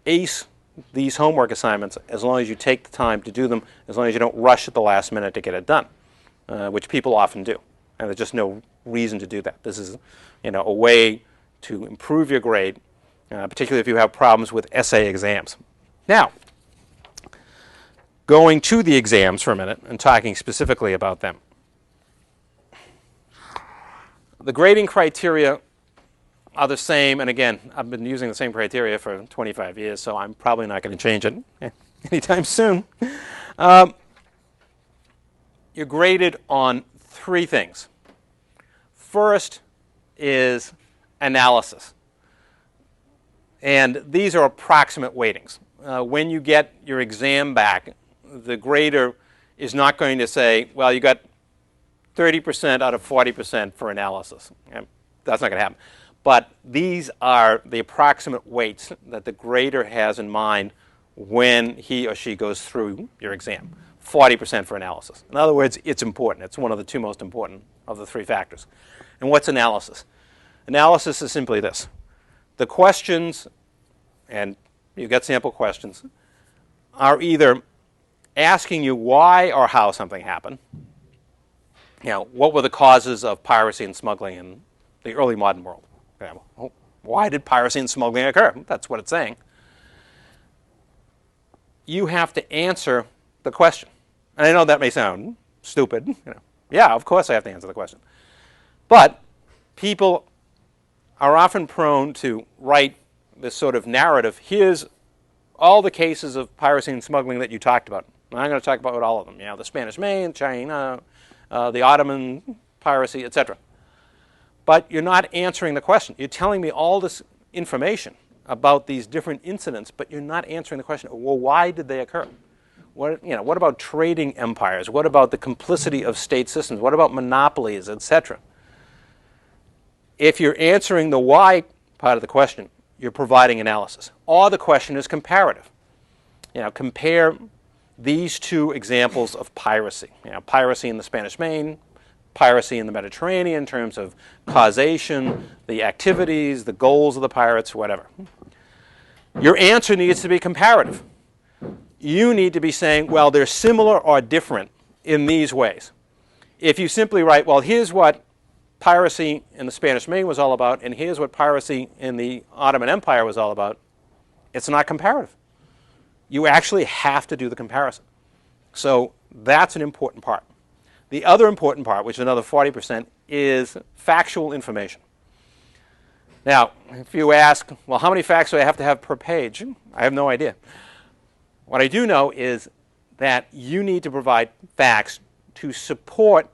ace these homework assignments as long as you take the time to do them, as long as you don't rush at the last minute to get it done, which people often do. And there's just no reason to do that. This is a way to improve your grade, particularly if you have problems with essay exams. Now, going to the exams for a minute and talking specifically about them. The grading criteria are the same, and again, I've been using the same criteria for 25 years, so I'm probably not going to change it anytime soon. You're graded on 3 things. First is analysis. And these are approximate weightings. When you get your exam back, the grader is not going to say, well, you got 30% out of 40% for analysis. That's not going to happen. But these are the approximate weights that the grader has in mind when he or she goes through your exam. 40% for analysis. In other words, it's important. It's one of the 2 most important of the 3 factors. And what's analysis? Analysis is simply this. The questions, and you get sample questions, are either asking you why or how something happened. What were the causes of piracy and smuggling in the early modern world? Why did piracy and smuggling occur? That's what it's saying. You have to answer the question. And I know that may sound stupid. Yeah, of course I have to answer the question. But people are often prone to write this sort of narrative. Here's all the cases of piracy and smuggling that you talked about. And I'm going to talk about all of them. The Spanish Main, China, the Ottoman piracy, etc. But you're not answering the question. You're telling me all this information about these different incidents, but you're not answering the question, well, why did they occur? What about trading empires? What about the complicity of state systems? What about monopolies, etc.? If you're answering the why part of the question, you're providing analysis. Or the question is comparative. Compare these 2 examples of piracy. Piracy in the Spanish Main, piracy in the Mediterranean in terms of causation, the activities, the goals of the pirates, whatever. Your answer needs to be comparative. You need to be saying, well, they're similar or different in these ways. If you simply write, well, here's what piracy in the Spanish Main was all about, and here's what piracy in the Ottoman Empire was all about, it's not comparative. You actually have to do the comparison. So that's an important part. The other important part, which is another 40%, is factual information. Now, if you ask, well, how many facts do I have to have per page? I have no idea. What I do know is that you need to provide facts to support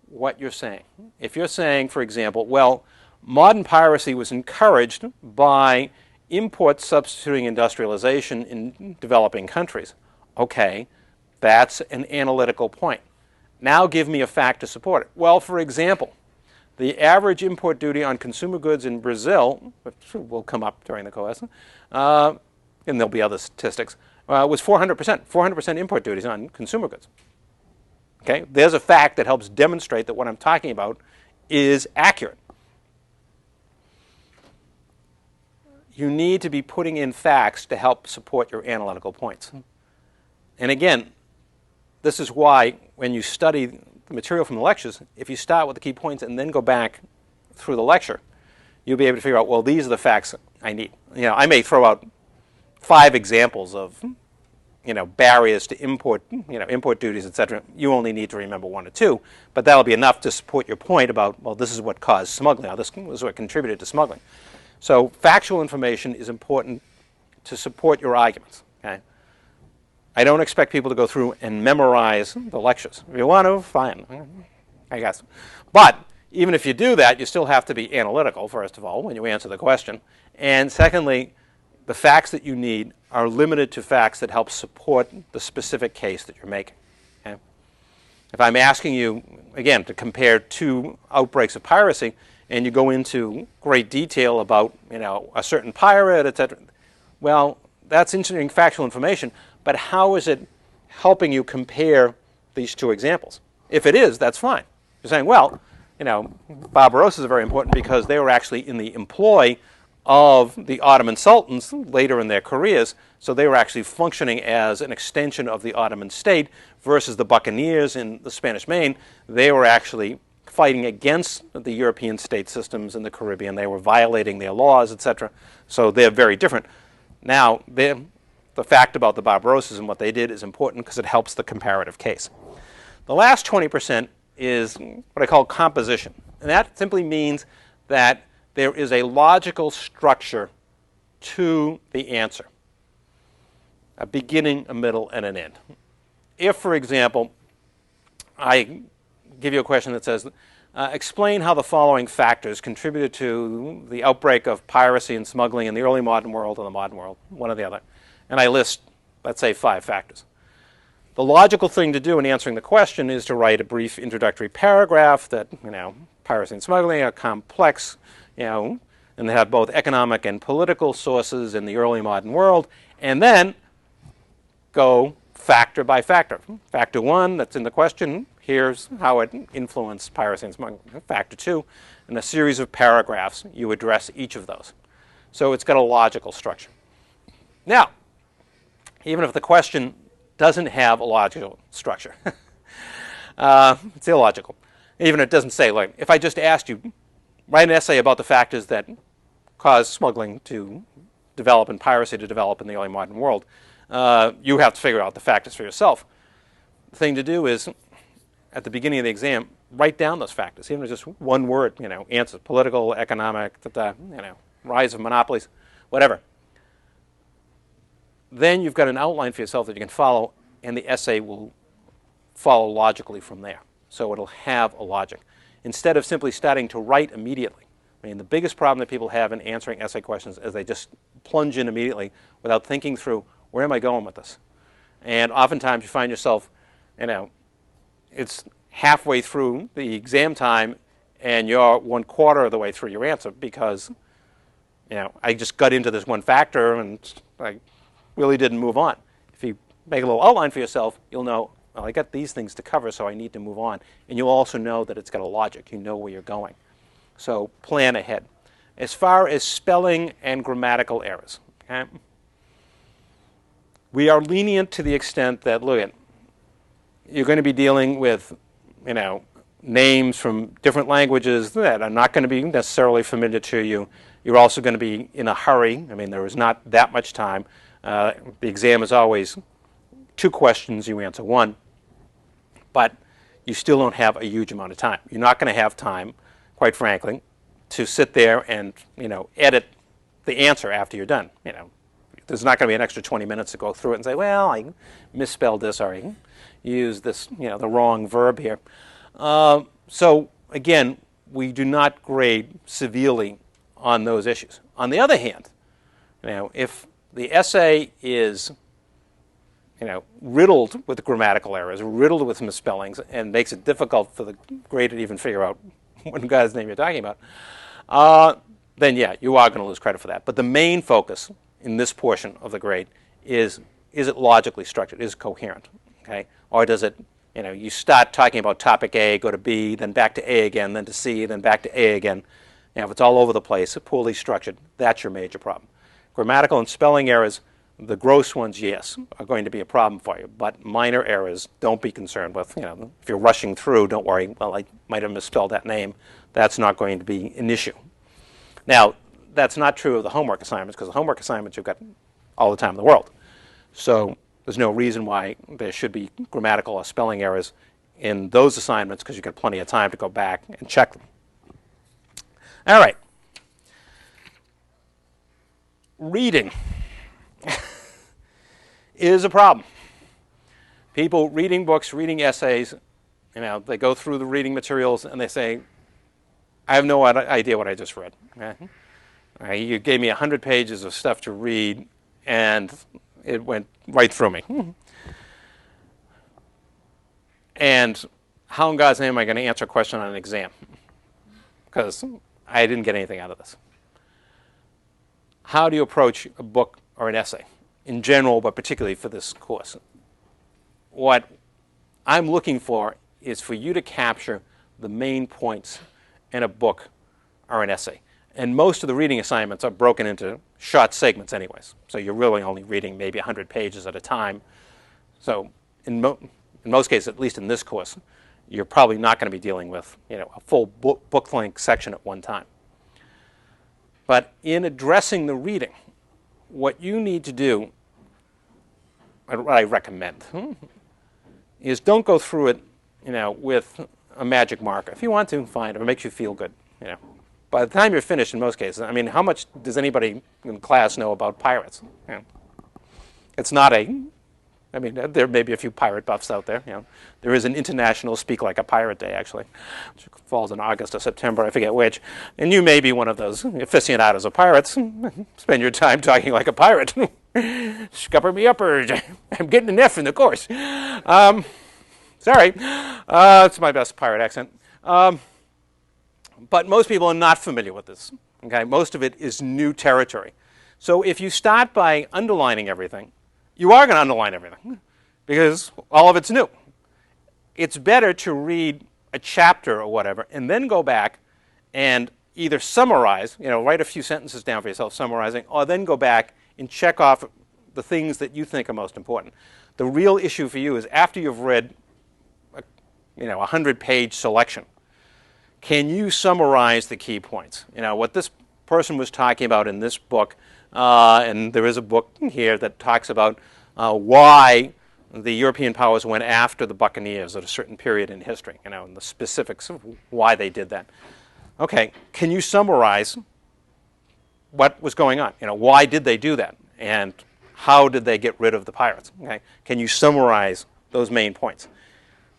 what you're saying. If you're saying, for example, well, modern piracy was encouraged by import substituting industrialization in developing countries. Okay, that's an analytical point. Now give me a fact to support it. Well, for example, the average import duty on consumer goods in Brazil, which will come up during the course, and there'll be other statistics, was 400%. 400% import duties on consumer goods. Okay, there's a fact that helps demonstrate that what I'm talking about is accurate. You need to be putting in facts to help support your analytical points. And again, this is why when you study the material from the lectures, if you start with the key points and then go back through the lecture, you'll be able to figure out, well, these are the facts I need. I may throw out 5 examples of barriers to import, import duties, etc. You only need to remember 1 or 2, but that'll be enough to support your point about, well, this is what caused smuggling, or this is what contributed to smuggling. So factual information is important to support your arguments. Okay? I don't expect people to go through and memorize the lectures. If you want to, fine, I guess. But even if you do that, you still have to be analytical, first of all, when you answer the question. And secondly, the facts that you need are limited to facts that help support the specific case that you're making. Okay? If I'm asking you, again, to compare 2 outbreaks of piracy, and you go into great detail about a certain pirate, etc., well, that's interesting factual information, but how is it helping you compare these 2 examples? If it is, that's fine. You're saying, well, Barbarossa's are very important because they were actually in the employ of the Ottoman sultans later in their careers, so they were actually functioning as an extension of the Ottoman state versus the buccaneers in the Spanish Main. They were actually fighting against the European state systems in the Caribbean. They were violating their laws, etc. So they're very different. Now, the fact about the Barbarossas and what they did is important because it helps the comparative case. The last 20% is what I call composition. And that simply means that there is a logical structure to the answer. A beginning, a middle, and an end. If, for example, I give you a question that says, explain how the following factors contributed to the outbreak of piracy and smuggling in the early modern world and the modern world, one or the other. And I list, let's say, 5 factors. The logical thing to do in answering the question is to write a brief introductory paragraph that, piracy and smuggling are complex, and they have both economic and political sources in the early modern world, and then go factor by factor. Factor 1, that's in the question, here's how it influenced piracy and smuggling. Factor 2, in a series of paragraphs, you address each of those. So it's got a logical structure. Now, even if the question doesn't have a logical structure, it's illogical. Even if it doesn't say, like, if I just asked you, write an essay about the factors that caused smuggling to develop and piracy to develop in the early modern world, you have to figure out the factors for yourself. The thing to do is, at the beginning of the exam, write down those factors, even if it's just one word, answer, political, economic, rise of monopolies, whatever. Then you've got an outline for yourself that you can follow, and the essay will follow logically from there. So it'll have a logic. Instead of simply starting to write immediately. I mean, the biggest problem that people have in answering essay questions is they just plunge in immediately without thinking through, where am I going with this? And oftentimes you find yourself, it's halfway through the exam time and you're 1/4 of the way through your answer because, I just got into this one factor and I really didn't move on. If you make a little outline for yourself, you'll know, well, I got these things to cover, so I need to move on. And you'll also know that it's got a logic. You know where you're going. So plan ahead. As far as spelling and grammatical errors, okay, we are lenient to the extent that, look, you're going to be dealing with, names from different languages that are not going to be necessarily familiar to you. You're also going to be in a hurry. I mean, there is not that much time. The exam is always 2 questions, you answer 1. But you still don't have a huge amount of time. You're not going to have time, quite frankly, to sit there and, edit the answer after you're done. There's not going to be an extra 20 minutes to go through it and say, well, I misspelled this, or I used this, the wrong verb here. So again, we do not grade severely on those issues. On the other hand, if the essay is riddled with grammatical errors, riddled with misspellings, and makes it difficult for the grader to even figure out what guy's name you're talking about, then yeah, you are going to lose credit for that. But the main focus in this portion of the grade is it logically structured? Is it coherent? Okay? Or does it, you start talking about topic A, go to B, then back to A again, then to C, then back to A again. If it's all over the place, poorly structured, that's your major problem. Grammatical and spelling errors, the gross ones, yes, are going to be a problem for you. But minor errors, don't be concerned with. If you're rushing through, don't worry. Well, I might have misspelled that name. That's not going to be an issue. Now, that's not true of the homework assignments, because the homework assignments you've got all the time in the world. So there's no reason why there should be grammatical or spelling errors in those assignments, because you've got plenty of time to go back and check them. All right. Reading is a problem. People reading books, reading essays, they go through the reading materials and they say, I have no idea what I just read. Okay? You gave me 100 pages of stuff to read, and it went right through me. And how in God's name am I going to answer a question on an exam? Because I didn't get anything out of this. How do you approach a book or an essay in general, but particularly for this course? What I'm looking for is for you to capture the main points in a book or an essay. And most of the reading assignments are broken into short segments anyways. So you're really only reading maybe 100 pages at a time. So in most cases, at least in this course, you're probably not going to be dealing with a full book-length section at one time. But in addressing the reading, what you need to do, what I recommend, is don't go through it with a magic marker. If you want to, fine. If it makes you feel good. By the time you're finished, in most cases, I mean, how much does anybody in class know about pirates? It's not I mean, there may be a few pirate buffs out there. There is an International Speak Like a Pirate Day, actually, which falls in August or September, I forget which. And you may be one of those aficionados of pirates. Spend your time talking like a pirate. Scupper me uppers. I'm getting an F in the course. Sorry. It's my best pirate accent. But most people are not familiar with this. Okay? Most of it is new territory. So if you start by underlining everything, you are going to underline everything because all of it's new. It's better to read a chapter or whatever and then go back and either summarize, write a few sentences down for yourself summarizing, or then go back and check off the things that you think are most important. The real issue for you is after you've read a 100-page selection, can you summarize the key points? What this person was talking about in this book, and there is a book here that talks about why the European powers went after the Buccaneers at a certain period in history, and the specifics of why they did that. Okay, can you summarize what was going on? Why did they do that? And how did they get rid of the pirates? Okay, can you summarize those main points?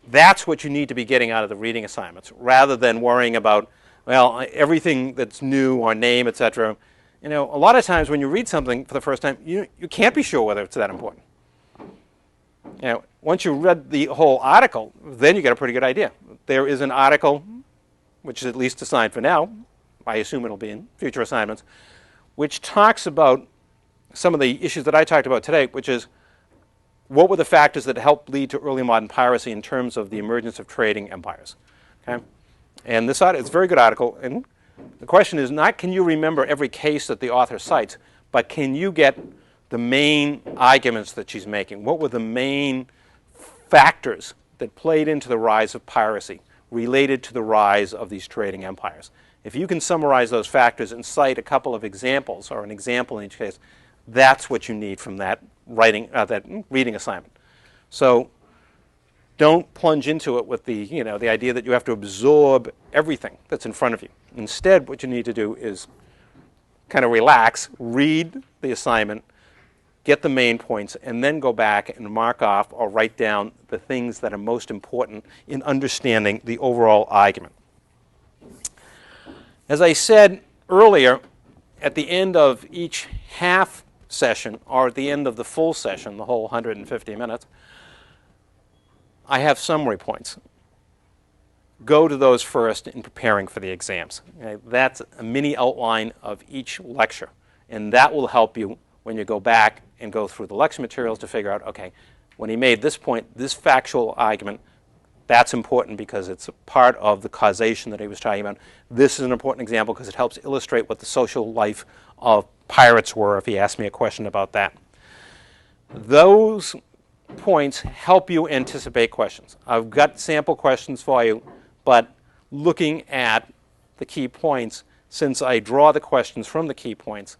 That's what you need to be getting out of the reading assignments, rather than worrying about, well, everything that's new or name, etc. A lot of times when you read something for the first time, you can't be sure whether it's that important. Once you read the whole article, then you get a pretty good idea. There is an article, which is at least assigned for now, I assume it'll be in future assignments, which talks about some of the issues that I talked about today, which is what were the factors that helped lead to early modern piracy in terms of the emergence of trading empires. Okay? And this it's a very good article. And the question is not can you remember every case that the author cites, but can you get the main arguments that she's making? What were the main factors that played into the rise of piracy? related to the rise of these trading empires. If you can summarize those factors and cite a couple of examples, or an example in each case, that's what you need from that reading assignment. So don't plunge into it with the idea that you have to absorb everything that's in front of you. Instead, what you need to do is kind of relax, read the assignment, get the main points, and then go back and mark off or write down the things that are most important in understanding the overall argument. As I said earlier, at the end of each half session, or at the end of the full session, the whole 150 minutes, I have summary points. Go to those first in preparing for the exams. Okay? That's a mini outline of each lecture, and that will help you when you go back and go through the lecture materials to figure out, okay, when he made this point, this factual argument, that's important because it's a part of the causation that he was talking about. This is an important example because it helps illustrate what the social life of pirates were if he asked me a question about that. Those points help you anticipate questions. I've got sample questions for you, but looking at the key points, since I draw the questions from the key points,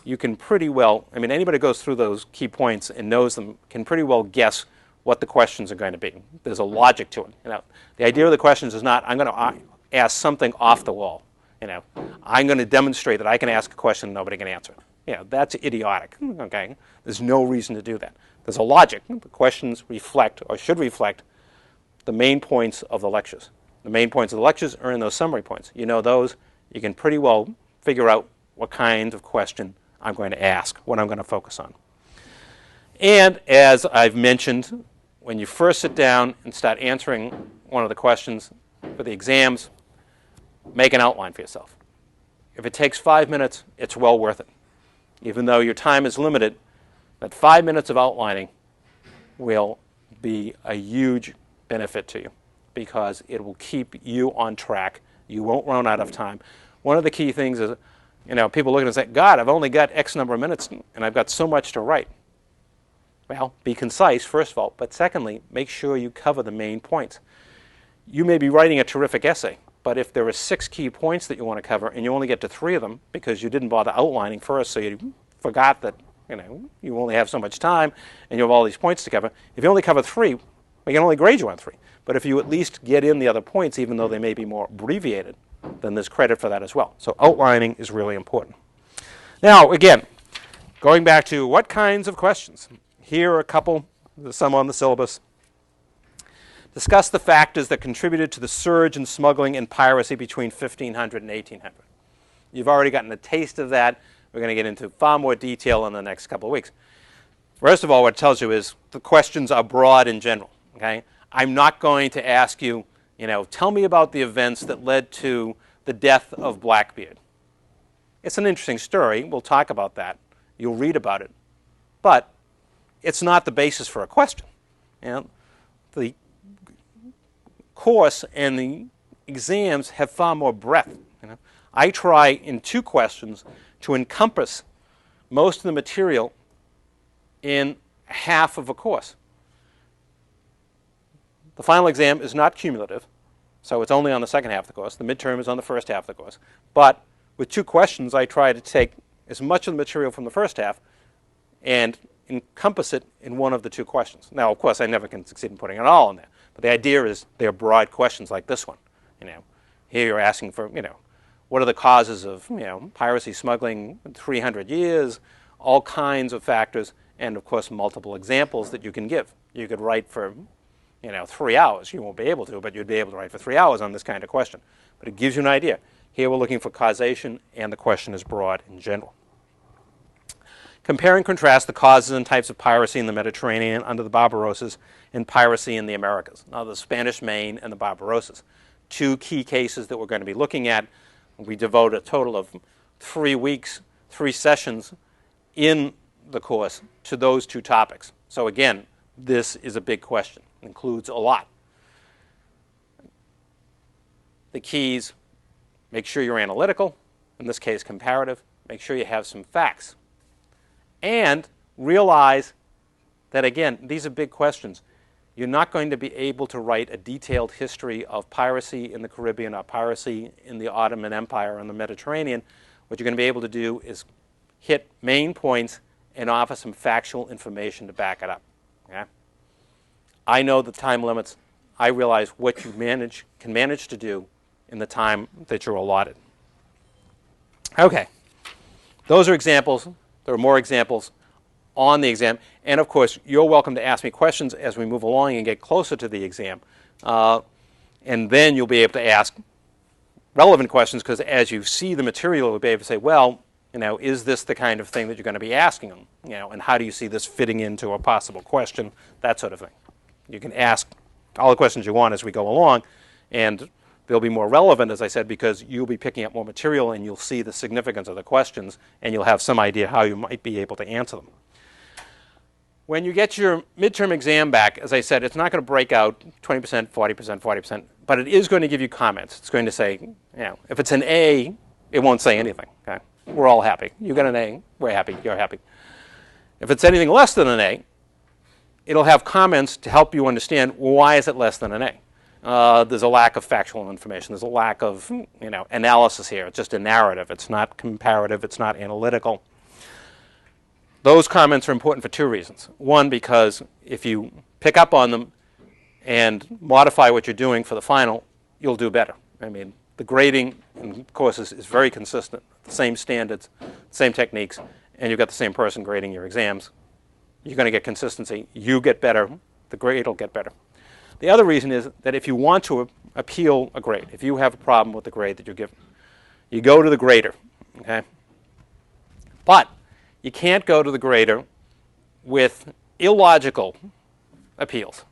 you can pretty well, anybody who goes through those key points and knows them can pretty well guess what the questions are going to be. There's a logic to it. The idea of the questions is not, I'm going to ask something off the wall. I'm going to demonstrate that I can ask a question and nobody can answer it. That's idiotic. Okay? There's no reason to do that. There's a logic. The questions reflect, or should reflect, the main points of the lectures. The main points of the lectures are in those summary points. You know those. You can pretty well figure out what kind of question I'm going to ask, what I'm going to focus on. And as I've mentioned, when you first sit down and start answering one of the questions for the exams, make an outline for yourself. If it takes 5 minutes, it's well worth it. Even though your time is limited, that 5 minutes of outlining will be a huge benefit to you because it will keep you on track. You won't run out of time. One of the key things is, people look at it and say, God, I've only got X number of minutes and I've got so much to write. Well, be concise, first of all, but secondly, make sure you cover the main points. You may be writing a terrific essay, but if there are 6 key points that you want to cover and you only get to 3 of them because you didn't bother outlining first, so you forgot that you only have so much time and you have all these points to cover. If you only cover 3, we can only grade you on 3. But if you at least get in the other points, even though they may be more abbreviated, then there's credit for that as well. So outlining is really important. Now, again, going back to what kinds of questions. Here are a couple, some on the syllabus. Discuss the factors that contributed to the surge in smuggling and piracy between 1500 and 1800. You've already gotten a taste of that. We're going to get into far more detail in the next couple of weeks. First of all, what it tells you is the questions are broad in general. Okay? I'm not going to ask you, tell me about the events that led to the death of Blackbeard. It's an interesting story. We'll talk about that. You'll read about it. But it's not the basis for a question. The course and the exams have far more breadth. I try in 2 questions to encompass most of the material in half of a course. The final exam is not cumulative, so it's only on the second half of the course. The midterm is on the first half of the course. But with 2 questions, I try to take as much of the material from the first half and encompass it in one of the 2 questions. Now, of course, I never can succeed in putting it all in there. But the idea is they're broad questions like this one. Here you're asking for, what are the causes of, piracy, smuggling, 300 years, all kinds of factors, and of course, multiple examples that you can give. You could write for, 3 hours. You won't be able to, but you'd be able to write for 3 hours on this kind of question. But it gives you an idea. Here we're looking for causation, and the question is broad in general. Compare and contrast the causes and types of piracy in the Mediterranean under the Barbarossas and piracy in the Americas. Now, the Spanish Main and the Barbarossas. 2 key cases that we're going to be looking at. We devote a total of 3 weeks, 3 sessions in the course to those 2 topics. So again, this is a big question. It includes a lot. The keys, make sure you're analytical, in this case comparative. Make sure you have some facts. And realize that, again, these are big questions. You're not going to be able to write a detailed history of piracy in the Caribbean or piracy in the Ottoman Empire and the Mediterranean. What you're going to be able to do is hit main points and offer some factual information to back it up. Okay? I know the time limits. I realize what you can manage to do in the time that you're allotted. Okay. Those are examples. There are more examples on the exam. And of course, you're welcome to ask me questions as we move along and get closer to the exam. And then you'll be able to ask relevant questions, because as you see the material, you'll be able to say, well, is this the kind of thing that you're going to be asking them? And how do you see this fitting into a possible question? That sort of thing. You can ask all the questions you want as we go along, and they'll be more relevant, as I said, because you'll be picking up more material and you'll see the significance of the questions and you'll have some idea how you might be able to answer them. When you get your midterm exam back, as I said, it's not going to break out 20%, 40%, 40%, but it is going to give you comments. It's going to say, if it's an A, it won't say anything. Okay? We're all happy. You got an A, we're happy, you're happy. If it's anything less than an A, it'll have comments to help you understand why is it less than an A. There's a lack of factual information. There's a lack of analysis here. It's just a narrative. It's not comparative. It's not analytical. Those comments are important for two reasons. One, because if you pick up on them and modify what you're doing for the final, you'll do better. I mean, the grading in courses is very consistent. The same standards, same techniques, and you've got the same person grading your exams. You're going to get consistency. You get better. The grade will get better. The other reason is that if you want to appeal a grade, if you have a problem with the grade that you're given, you go to the grader. Okay? But you can't go to the grader with illogical appeals.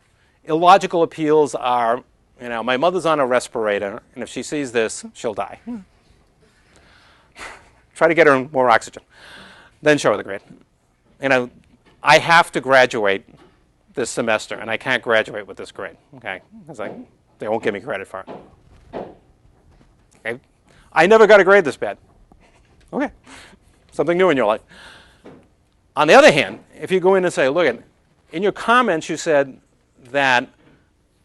Illogical appeals are, my mother's on a respirator, and if she sees this, she'll die. Try to get her more oxygen. Then show her the grade. I have to graduate this semester, and I can't graduate with this grade. Okay? Because they won't give me credit for it. Okay? I never got a grade this bad. Okay. Something new in your life. On the other hand, if you go in and say, look, in your comments you said that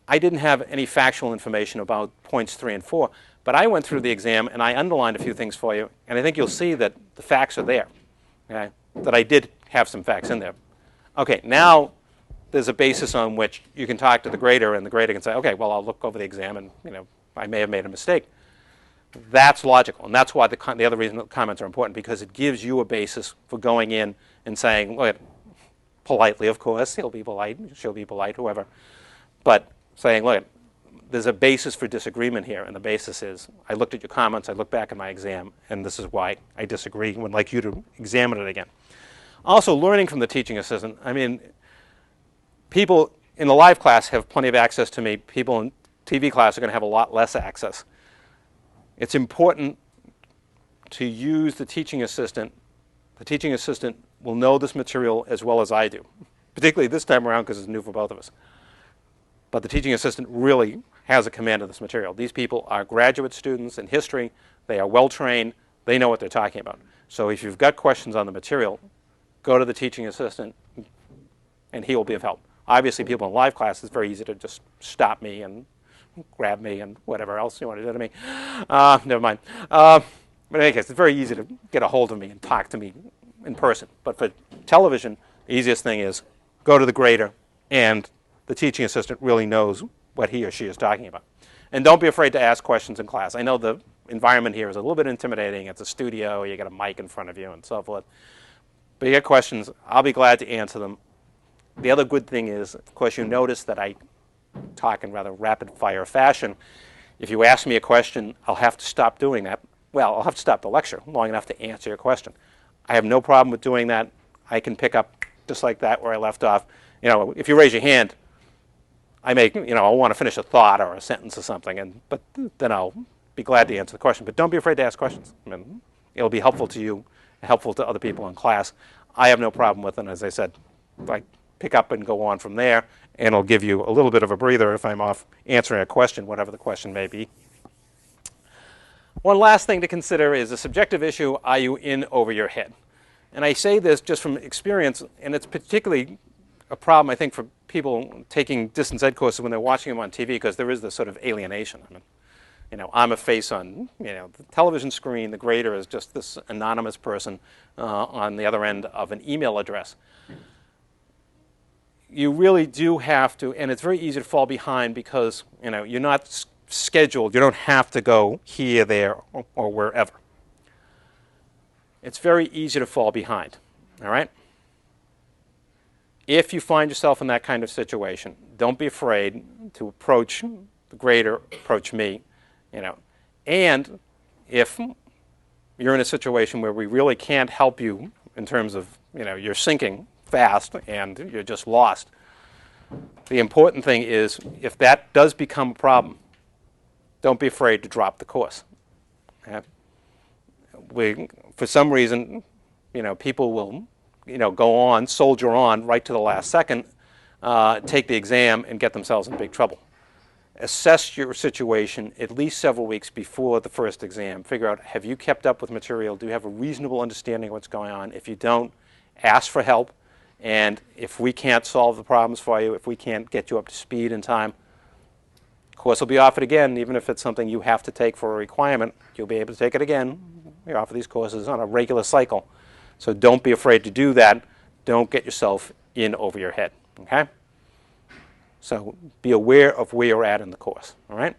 I didn't have any factual information about points 3 and 4, but I went through the exam and I underlined a few things for you, and I think you'll see that the facts are there, okay? That I did have some facts in there. Okay, now there's a basis on which you can talk to the grader, and the grader can say, okay, well, I'll look over the exam, and I may have made a mistake. That's logical, and that's why the other reason the comments are important, because it gives you a basis for going in and saying, look, politely, of course, he'll be polite, she'll be polite, whoever, but saying, look, there's a basis for disagreement here, and the basis is, I looked at your comments, I looked back at my exam, and this is why I disagree and would like you to examine it again. Also, learning from the teaching assistant. I mean, people in the live class have plenty of access to me. People in TV class are going to have a lot less access. It's important to use the teaching assistant. The teaching assistant will know this material as well as I do, particularly this time around because it's new for both of us. But the teaching assistant really has a command of this material. These people are graduate students in history. They are well trained. They know what they're talking about. So if you've got questions on the material, go to the teaching assistant and he will be of help. Obviously, people in live class, it's very easy to just stop me and grab me and whatever else you want to do to me. Never mind. But in any case, it's very easy to get a hold of me and talk to me in person. But for television, the easiest thing is go to the grader, and the teaching assistant really knows what he or she is talking about. And don't be afraid to ask questions in class. I know the environment here is a little bit intimidating. It's a studio. You got a mic in front of you and so forth. But you get questions, I'll be glad to answer them. The other good thing is, of course, you notice that I talk in rather rapid-fire fashion. If you ask me a question, I'll have to stop doing that. Well, I'll have to stop the lecture long enough to answer your question. I have no problem with doing that. I can pick up just like that where I left off. If you raise your hand, I may, I'll want to finish a thought or a sentence or something, but then I'll be glad to answer the question. But don't be afraid to ask questions. I mean, it'll be helpful to you, helpful to other people in class. I have no problem with it. As I said, I pick up and go on from there, and it'll give you a little bit of a breather if I'm off answering a question, whatever the question may be. One last thing to consider is a subjective issue, are you in over your head? And I say this just from experience, and it's particularly a problem, I think, for people taking distance ed courses when they're watching them on TV, because there is this sort of alienation. I mean, you know, I'm a face on, you know, the television screen. The grader is just this anonymous person on the other end of an email address. You really do have to, and it's very easy to fall behind because, you know, you're not scheduled. You don't have to go here, there, or wherever. It's very easy to fall behind, all right? If you find yourself in that kind of situation, don't be afraid to approach the grader, approach me, you know. And if you're in a situation where we really can't help you in terms of, you know, you're sinking fast and you're just lost, the important thing is, if that does become a problem, don't be afraid to drop the course. Okay? For some reason, you know, people will, you know, go on, soldier on right to the last second, take the exam and get themselves in big trouble. Assess your situation at least several weeks before the first exam. Figure out, have you kept up with material? Do you have a reasonable understanding of what's going on? If you don't, ask for help. And if we can't solve the problems for you, if we can't get you up to speed in time, the course will be offered again. Even if it's something you have to take for a requirement, you'll be able to take it again. We offer these courses on a regular cycle. So don't be afraid to do that. Don't get yourself in over your head, okay? So be aware of where you're at in the course, all right?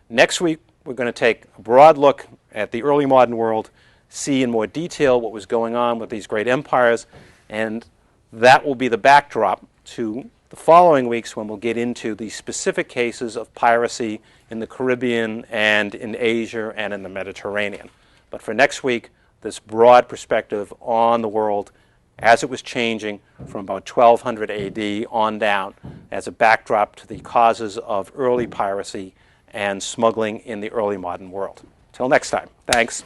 Next week, we're going to take a broad look at the early modern world, see in more detail what was going on with these great empires, and that will be the backdrop to the following weeks when we'll get into the specific cases of piracy in the Caribbean and in Asia and in the Mediterranean. But for next week, this broad perspective on the world as it was changing from about 1200 AD on down as a backdrop to the causes of early piracy and smuggling in the early modern world. Till next time, thanks.